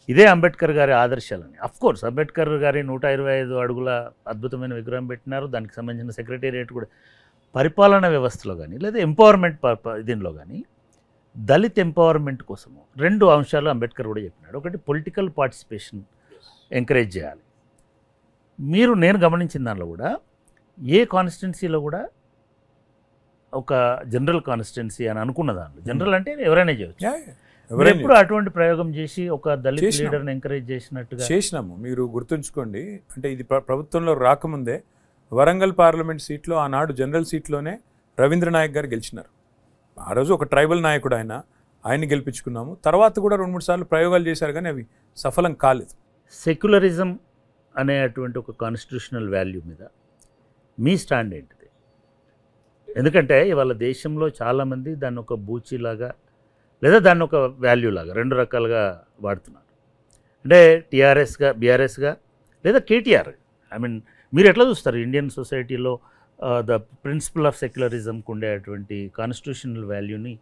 ఇదే అంబేద్కర్ గారి ఆదర్శాలని, అఫ్కోర్స్ అంబేద్కర్ గారి 125 అడుగుల అద్భుతమైన విగ్రహం పెట్టినారు, దానికి సంబంధించిన సెక్రటేరియట్ కూడా. పరిపాలనా వ్యవస్థలో కానీ లేదా ఎంపవర్మెంట్ దీనిలో కానీ దళిత్ ఎంపవర్మెంట్ కోసము 2 అంశాలు అంబేద్కర్ కూడా చెప్పినాడు. ఒకటి, పొలిటికల్ పార్టిసిపేషన్ ఎంకరేజ్ చేయాలి. నేను గమనించిన దానిలో కూడా ఏ కాన్స్టిట్యున్సీలో కూడా ఒక జనరల్ కాన్స్టిట్యున్సీ అని అనుకున్న దానిలో, జనరల్ అంటే ఎవరైనా చేయవచ్చు, ఎప్పుడు అటువంటి ప్రయోగం చేసి ఒక దళిత లీడర్ని ఎంకరేజ్ చేసినట్టుగా చేసినాము. మీరు గుర్తుంచుకోండి, అంటే ఇది ప్రభుత్వంలో రాకముందే వరంగల్ పార్లమెంట్ సీట్లో ఆనాడు జనరల్ సీట్లోనే రవీంద్ర నాయక్ గారు గెలిచినారు. ఆ రోజు ఒక ట్రైబల్ నాయకుడు ఆయన్ని గెలిపించుకున్నాము. తర్వాత కూడా 2-3 సార్లు ప్రయోగాలు చేశారు, కానీ అవి సఫలం కాలేదు. సెక్యులరిజం అనేటువంటి ఒక కాన్స్టిట్యూషనల్ వాల్యూ మీద మీ స్టాండ్ ఏంటిది? ఎందుకంటే ఇవాళ దేశంలో చాలామంది దాన్ని ఒక బూచీలాగా లేదా దాన్ని ఒక వాల్యూ లాగా 2 రకాలుగా వాడుతున్నారు. అంటే టీఆర్ఎస్గా, బీఆర్ఎస్గా లేదా కేటీఆర్. ఐ మీన్ మీరు ఎట్లా చూస్తారు ఇండియన్ సొసైటీలో ద ప్రిన్సిపల్ ఆఫ్ సెక్యులరిజంకి ఉండేటువంటి కాన్స్టిట్యూషనల్ వాల్యూని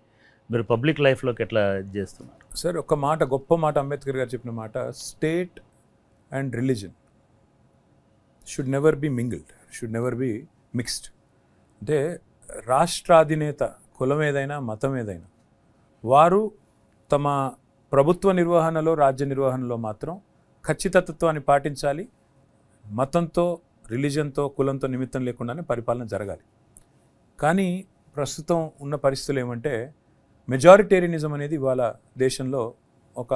మీరు పబ్లిక్ లైఫ్లోకి ఎట్లా చేస్తున్నారు? సార్, ఒక మాట, గొప్ప మాట అంబేద్కర్ గారు చెప్పిన మాట, state and religion should never be mingled, should never be mixed. అంటే రాష్ట్రాధినేత కులం ఏదైనా, మతం ఏదైనా, వారు తమ ప్రభుత్వ నిర్వహణలో, రాజ్య నిర్వహణలో మాత్రం ఖచ్చితత్వాన్ని పాటించాలి. మతంతో, రిలీజన్తో, కులంతో నిమిత్తం లేకుండానే పరిపాలన జరగాలి. కానీ ప్రస్తుతం ఉన్న పరిస్థితులు ఏమంటే, మెజారిటేరియనిజం అనేది ఇవాళ దేశంలో ఒక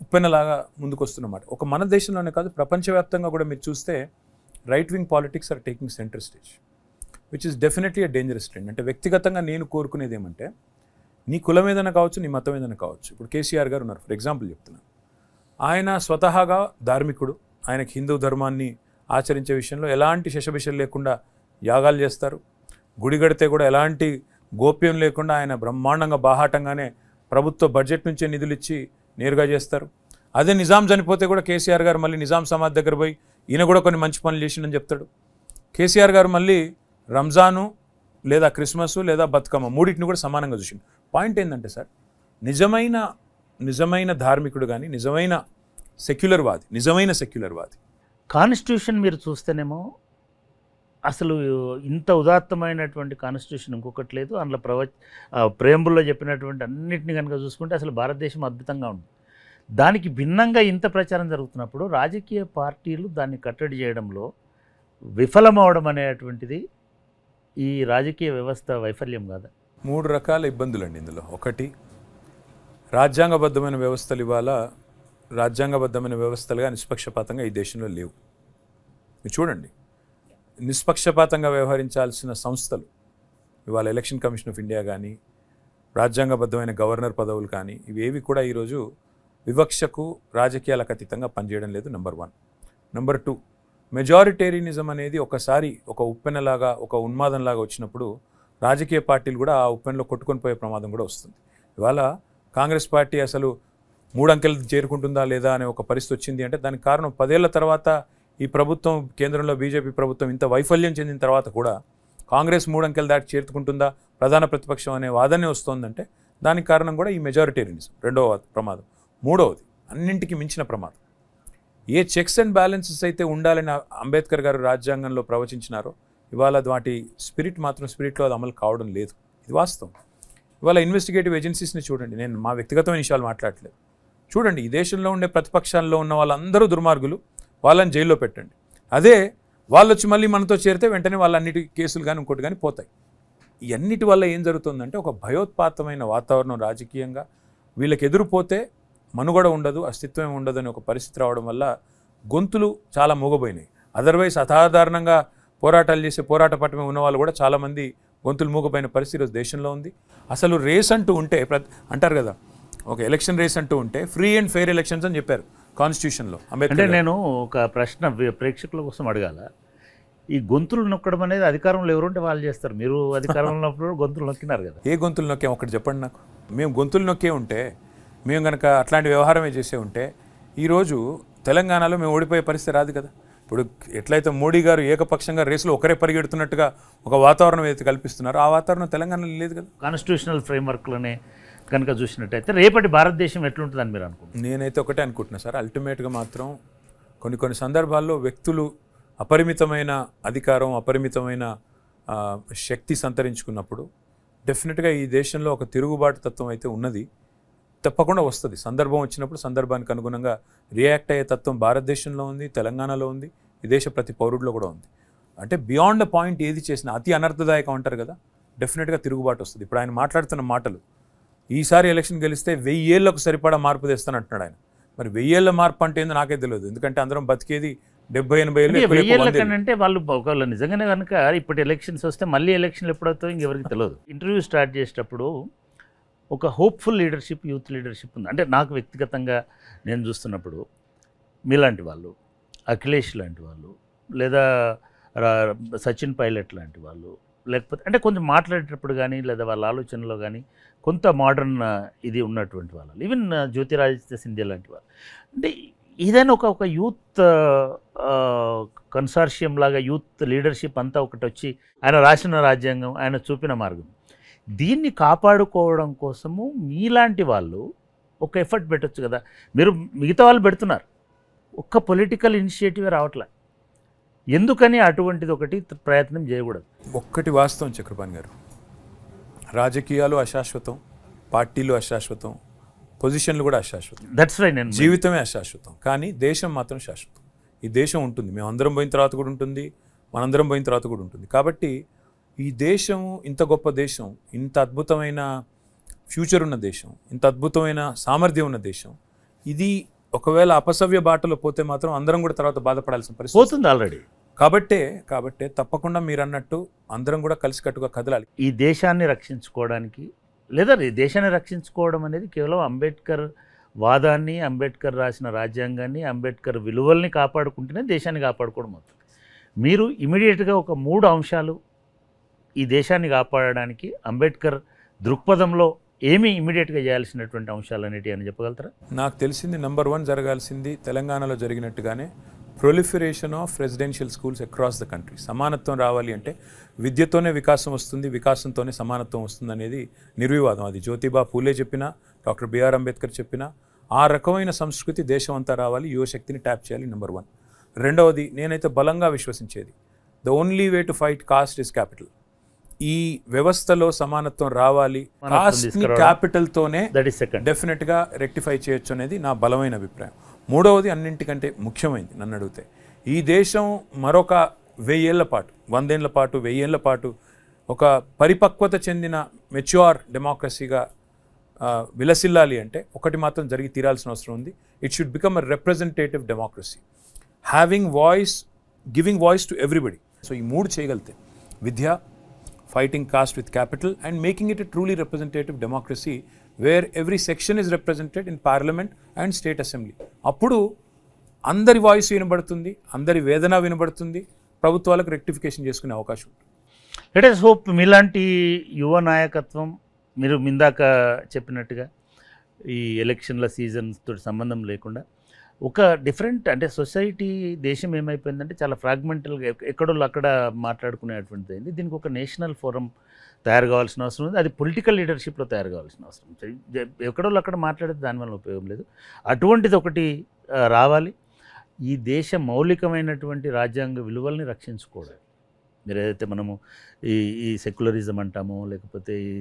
ఉప్పెనలాగా ముందుకొస్తున్నమాట. ఒక మన దేశంలోనే కాదు, ప్రపంచవ్యాప్తంగా కూడా మీరు చూస్తే right wing politics are taking centre stage, which is definitely a dangerous trend. అంటే వ్యక్తిగతంగా నేను కోరుకునేది ఏమంటే, నీ కులం ఏదైనా కావచ్చు, నీ మతం ఏదైనా కావచ్చు. ఇప్పుడు కేసీఆర్ గారు ఉన్నారు, ఫర్ ఎగ్జాంపుల్ చెప్తున్నాను. ఆయన స్వతహాగా ధార్మికుడు, ఆయనకు హిందూ ధర్మాన్ని ఆచరించే విషయంలో ఎలాంటి శశబిషలు లేకుండా యాగాలు చేస్తారు. గుడి గడితే కూడా ఎలాంటి గోప్యం లేకుండా ఆయన బ్రహ్మాండంగా, బాహాటంగానే ప్రభుత్వ బడ్జెట్ నుంచే నిధులు ఇచ్చి నేరుగా చేస్తారు. అదే నిజాం చనిపోతే కూడా కేసీఆర్ గారు మళ్ళీ నిజాం సమాధి దగ్గర పోయి ఈయన కూడా కొన్ని మంచి పనులు చేసిండని చెప్తాడు. కేసీఆర్ గారు మళ్ళీ రంజాను లేదా క్రిస్మస్ లేదా బతుకమ్మ మూడింటిని కూడా సమానంగా చూసిండు. పాయింట్ ఏంటంటే సార్, నిజమైన ధార్మికుడు కానీ, నిజమైన సెక్యులర్వాది కాన్స్టిట్యూషన్ మీరు చూస్తేనేమో అసలు ఇంత ఉదాత్తమైనటువంటి కాన్స్టిట్యూషన్ ఇంకొకటి లేదు. అందులో ప్రేంబుల్లో చెప్పినటువంటి అన్నింటినీ కనుక చూసుకుంటే అసలు భారతదేశం అద్భుతంగా ఉంది. దానికి భిన్నంగా ఇంత ప్రచారం జరుగుతున్నప్పుడు రాజకీయ పార్టీలు దాన్ని కట్టడి చేయడంలో విఫలమవడం అనేటువంటిది ఈ రాజకీయ వ్యవస్థ వైఫల్యం కాదా? 3 రకాల ఇబ్బందులండి ఇందులో. ఒకటి, రాజ్యాంగబద్ధమైన వ్యవస్థలు ఇవాళ రాజ్యాంగబద్ధమైన వ్యవస్థలుగా నిష్పక్షపాతంగా ఈ దేశంలో లేవు. మీరు చూడండి, నిష్పక్షపాతంగా వ్యవహరించాల్సిన సంస్థలు ఇవాళ ఎలక్షన్ కమిషన్ ఆఫ్ ఇండియా కానీ రాజ్యాంగబద్ధమైన గవర్నర్ పదవులు కానీ ఇవేవి కూడా ఈరోజు వివక్షకు రాజకీయాలకు అతీతంగా పనిచేయడం లేదు. నెంబర్ 1. నెంబర్ 2, మెజారిటేరియనిజం అనేది ఒకసారి ఒక ఉప్పెనలాగా ఒక ఉన్మాదంలాగా వచ్చినప్పుడు రాజకీయ పార్టీలు కూడా ఆ ఉప్పెనలో కొట్టుకొని పోయే ప్రమాదం కూడా వస్తుంది. ఇవాళ కాంగ్రెస్ పార్టీ అసలు 3 అంకెలు చేరుకుంటుందా లేదా అనే ఒక పరిస్థితి వచ్చింది అంటే దానికి కారణం 10 ఏళ్ల తర్వాత ఈ ప్రభుత్వం కేంద్రంలో బీజేపీ ప్రభుత్వం ఇంత వైఫల్యం చెందిన తర్వాత కూడా కాంగ్రెస్ 3 అంకెలు దాటి చేరుకుంటుందా ప్రధాన ప్రతిపక్షం అనే వాదనే వస్తోందంటే దానికి కారణం కూడా ఈ మెజారిటేరియనిజం. రెండవ ప్రమాదం. మూడవది అన్నింటికి మించిన ప్రమాదం, ఏ చెక్స్ అండ్ బ్యాలెన్సెస్ అయితే ఉండాలని అంబేద్కర్ గారు రాజ్యాంగంలో ప్రవచించినారో ఇవాళ వాటి స్పిరిట్ మాత్రం స్పిరిట్లో అది అమలు కావడం లేదు. ఇది వాస్తవం. ఇవాళ ఇన్వెస్టిగేటివ్ ఏజెన్సీస్ని చూడండి, నేను మా వ్యక్తిగతమైన విషయాలు మాట్లాడట్లేదు. చూడండి, ఈ దేశంలో ఉండే ప్రతిపక్షాల్లో ఉన్న వాళ్ళందరూ దుర్మార్గులు, వాళ్ళని జైల్లో పెట్టండి. అదే వాళ్ళు వచ్చి మళ్ళీ మనతో చేరితే వెంటనే వాళ్ళన్నిటి కేసులు కానీ ఇంకోటి కానీ పోతాయి. ఇవన్నిటి వల్ల ఏం జరుగుతుందంటే ఒక భయోత్పాతమైన వాతావరణం రాజకీయంగా వీళ్ళకి ఎదురుపోతే మనుగడ ఉండదు, అస్తిత్వం ఉండదు అనే ఒక పరిస్థితి రావడం వల్ల గొంతులు చాలా మూగబోయినాయి. అదర్వైజ్ అసాధారణంగా పోరాటాలు చేసే పోరాట పట్టమే ఉన్న వాళ్ళు కూడా చాలామంది గొంతులు మూగపోయిన పరిస్థితి ఈరోజు దేశంలో ఉంది. అసలు రేస్ అంటూ ఉంటే అంటారు కదా, ఒక ఎలక్షన్ రేస్ అంటూ ఉంటే ఫ్రీ అండ్ ఫెయిర్ ఎలక్షన్స్ అని చెప్పారు కాన్స్టిట్యూషన్లో. అంటే నేను ఒక ప్రశ్న ప్రేక్షకుల కోసం అడగాల. ఈ గొంతులు నొక్కడం అనేది అధికారంలో ఎవరుంటే వాళ్ళు చేస్తారు. మీరు అధికారంలో ఉన్నప్పుడు గొంతులు నొక్కినారు కదా. ఏ గొంతులు నొక్కాం ఒకటి చెప్పండి నాకు. మేము గొంతులు నొక్కే ఉంటే, మేము కనుక అట్లాంటి వ్యవహారమే చేసే ఉంటే ఈరోజు తెలంగాణలో మేము ఓడిపోయే పరిస్థితి రాదు కదా. ఇప్పుడు ఎట్లయితే మోడీ గారు ఏకపక్షంగా రేసులో ఒకరే పరిగెడుతున్నట్టుగా ఒక వాతావరణం ఏదైతే కల్పిస్తున్నారో ఆ వాతావరణం తెలంగాణలో లేదు కదా. కాన్స్టిట్యూషనల్ ఫ్రేమ్వర్క్లోనే కనుక చూసినట్టయితే రేపటి భారతదేశం ఎట్లుంటుందని మీరు అనుకుంటున్నారు? నేనైతే ఒకటే అనుకుంటున్నా సార్, అల్టిమేట్గా మాత్రం కొన్ని సందర్భాల్లో వ్యక్తులు అపరిమితమైన అధికారం, అపరిమితమైన శక్తి సంతరించుకున్నప్పుడు డెఫినెట్గా ఈ దేశంలో ఒక తిరుగుబాటు తత్వం అయితే ఉన్నది, తప్పకుండా వస్తుంది. సందర్భం వచ్చినప్పుడు సందర్భానికి అనుగుణంగా రియాక్ట్ అయ్యే తత్వం భారతదేశంలో ఉంది, తెలంగాణలో ఉంది, ఈ దేశ ప్రతి పౌరుడిలో కూడా ఉంది. అంటే బియాండ్ ద పాయింట్ ఏది చేసినా అతి అనర్థదాయకం అంటారు కదా, డెఫినెట్గా తిరుగుబాటు వస్తుంది. ఇప్పుడు ఆయన మాట్లాడుతున్న మాటలు, ఈసారి ఎలక్షన్ గెలిస్తే 1000 ఏళ్లకు సరిపడా మార్పు తెస్తాను అంటున్నాడు ఆయన. మరి 1000 ఏళ్ల మార్పు అంటే ఏందో నాకే తెలియదు, ఎందుకంటే అందరం బతికేది 70-80 ఏళ్ళు. అంటే వాళ్ళు ఒకవేళ నిజంగానే కనుక ఇప్పుడు ఎలక్షన్స్ వస్తే మళ్ళీ ఎలక్షన్లు ఎప్పుడవుతాయో ఇంకెవరికి తెలియదు. ఇంటర్వ్యూ స్టార్ట్ చేసేటప్పుడు ఒక హోప్ఫుల్ లీడర్షిప్, యూత్ లీడర్షిప్ ఉంది. అంటే నాకు వ్యక్తిగతంగా నేను చూస్తున్నప్పుడు మీలాంటి వాళ్ళు, అఖిలేష్ లాంటి వాళ్ళు, లేదా సచిన్ పైలట్ లాంటి వాళ్ళు, లేకపోతే అంటే కొంచెం మాట్లాడేటప్పుడు కానీ లేదా వాళ్ళ ఆలోచనలో కానీ కొంత మోడర్న్ ఇది ఉన్నటువంటి వాళ్ళు, ఈవెన్ జ్యోతిరాదిత్య సింధియా లాంటి వాళ్ళు. అంటే ఏదైనా ఒక యూత్ కన్సార్షియం లాగా యూత్ లీడర్షిప్ అంతా ఒకటి వచ్చి ఆయన రాసిన రాజ్యాంగం, ఆయన చూపిన మార్గం, దీన్ని కాపాడుకోవడం కోసము మీలాంటి వాళ్ళు ఒక ఎఫర్ట్ పెట్టచ్చు కదా. మీరు మిగతా వాళ్ళు పెడుతున్నారు, ఒక్క పొలిటికల్ ఇనిషియేటివ్ రావట్లే, ఎందుకని అటువంటిది ఒకటి ప్రయత్నం చేయకూడదు? ఒక్కటి వాస్తవం చక్రపాణి గారు, రాజకీయాలు అశాశ్వతం, పార్టీలు అశాశ్వతం, పొజిషన్లు కూడా అశాశ్వతం, దట్స్ రైట్, నేను జీవితమే అశాశ్వతం, కానీ దేశం మాత్రం శాశ్వతం. ఈ దేశం ఉంటుంది, మేము అందరం పోయిన తర్వాత కూడా ఉంటుంది, మనందరం పోయిన తర్వాత కూడా ఉంటుంది. కాబట్టి ఈ దేశం ఇంత గొప్ప దేశం, ఇంత అద్భుతమైన ఫ్యూచర్ ఉన్న దేశం, ఇంత అద్భుతమైన సామర్థ్యం ఉన్న దేశం, ఇది ఒకవేళ అపసవ్య బాటలో పోతే మాత్రం అందరం కూడా తర్వాత బాధపడాల్సిన పరిస్థితి పోతుంది ఆల్రెడీ. కాబట్టే తప్పకుండా మీరు అన్నట్టు అందరం కూడా కలిసికట్టుగా కదలాలి. ఈ దేశాన్ని రక్షించుకోవడానికి, లేదా ఈ దేశాన్ని రక్షించుకోవడం అనేది కేవలం అంబేద్కర్ వాదాన్ని, అంబేద్కర్ రాసిన రాజ్యాంగాన్ని, అంబేద్కర్ విలువల్ని కాపాడుకుంటేనే దేశాన్ని కాపాడుకోవడం అవుతుంది. మీరు ఇమీడియట్గా ఒక 3 అంశాలు ఈ దేశాన్ని కాపాడడానికి అంబేద్కర్ దృక్పథంలో ఏమి ఇమీడియట్గా చేయాల్సినటువంటి అంశాలు అనేటివి అని చెప్పగలుగుతారా? నాకు తెలిసింది నెంబర్ 1 జరగాల్సింది తెలంగాణలో జరిగినట్టుగానే proliferation of residential schools across the country. సమానత్వం రావాలి అంటే విద్యతోనే వికాసం వస్తుంది, వికాసంతోనే సమానత్వం వస్తుంది అనేది నిర్వివాదం. అది జ్యోతిబా పూలే చెప్పినా, డాక్టర్ బిఆర్ అంబేద్కర్ చెప్పినా, ఆ రకమైన సంస్కృతి దేశం అంతా రావాలి, యువశక్తిని ట్యాప్ చేయాలి, నెంబర్ 1. రెండవది, నేనైతే బలంగా విశ్వసించేది, the only way to fight caste is capital. ఈ వ్యవస్థలో సమానత్వం రావాలి, కాస్ట్ని క్యాపిటల్తోనే డెఫినెట్గా రెక్టిఫై చేయొచ్చు అనేది నా బలమైన అభిప్రాయం. మూడవది, అన్నింటికంటే ముఖ్యమైనది నన్ను అడిగితే, ఈ దేశం మరొక 1000 ఏళ్ల పాటు, 100 ఏళ్ల పాటు, 1000 ఏళ్ల పాటు ఒక పరిపక్వత చెందిన మెచ్యూర్ డెమోక్రసీగా విలసిల్లాలి అంటే ఒకటి మాత్రం జరిగి తీరాల్సిన అవసరం ఉంది. It should become a representative democracy, having voice, giving voice to everybody. So ఈ మూడు చేయగలితే విద్య, fighting caste with capital and making it a truly representative democracy where every section is represented in parliament and state assembly. అప్పుడు అందరి voice వినబడుతుంది, అందరి వేదన వినబడుతుంది, ప్రభుత్వాలకు రెక్టిఫికేషన్ చేసుకునే అవకాశం ఉంటుంది. లెట్ us హోప్ మీలాంటి యువ నాయకత్వం, మీరు ఇందాక చెప్పినట్టుగా ఈ ఎలక్షన్ల సీజన్స్తో సంబంధం లేకుండా ఒక డిఫరెంట్ అంటే సొసైటీ, దేశం ఏమైపోయిందంటే చాలా ఫ్రాగ్మెంటల్గా ఎక్కడో అక్కడ మాట్లాడుకునేటువంటిది అయింది. దీనికి ఒక నేషనల్ ఫోరం తయారు కావాల్సిన అవసరం ఉంది. అది పొలిటికల్ లీడర్షిప్లో తయారు కావాల్సిన అవసరం ఉంది. ఎక్కడో అక్కడ మాట్లాడితే దానివల్ల ఉపయోగం లేదు. అటువంటిది ఒకటి రావాలి. ఈ దేశ మౌలికమైనటువంటి రాజ్యాంగ విలువల్ని రక్షించుకోవడం, మీరు ఏదైతే మనము ఈ సెక్యులరిజం అంటామో, లేకపోతే ఈ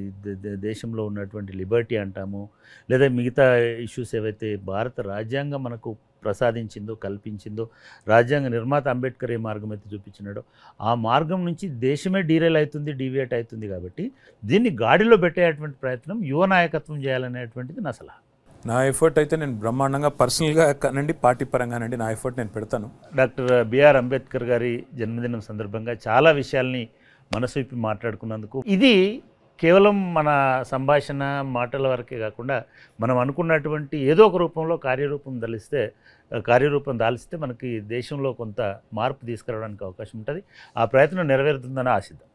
దేశంలో ఉన్నటువంటి లిబర్టీ అంటామో, లేదా మిగతా ఇష్యూస్ ఏవైతే భారత రాజ్యాంగం మనకు ప్రసాదించిందో, కల్పించిందో, రాజ్యాంగ నిర్మాత అంబేద్కర్ ఏ మార్గం అయితే చూపించినాడో ఆ మార్గం నుంచి దేశమే డీవియేట్ అవుతుంది. కాబట్టి దీన్ని గాడిలో పెట్టేటువంటి ప్రయత్నం యువ నాయకత్వం చేయాలనేటువంటిది నా సలహా. నా ఎఫర్ట్ అయితే నేను బ్రహ్మాండంగా పర్సనల్గా కానండి, పార్టీ పరంగానండి, నా ఎఫర్ట్ నేను పెడతాను. డాక్టర్ బిఆర్ అంబేద్కర్ గారి జన్మదినం సందర్భంగా చాలా విషయాల్ని మనసు విప్పి మాట్లాడుకున్నందుకు, ఇది కేవలం మన సంభాషణ మాటల వరకే కాకుండా మనం అనుకున్నటువంటి ఏదో ఒక రూపంలో కార్యరూపం దాలిస్తే మనకి దేశంలో కొంత మార్పు తీసుకురావడానికి అవకాశం ఉంటుంది. ఆ ప్రయత్నం నెరవేరుతుందని ఆశిద్దాం.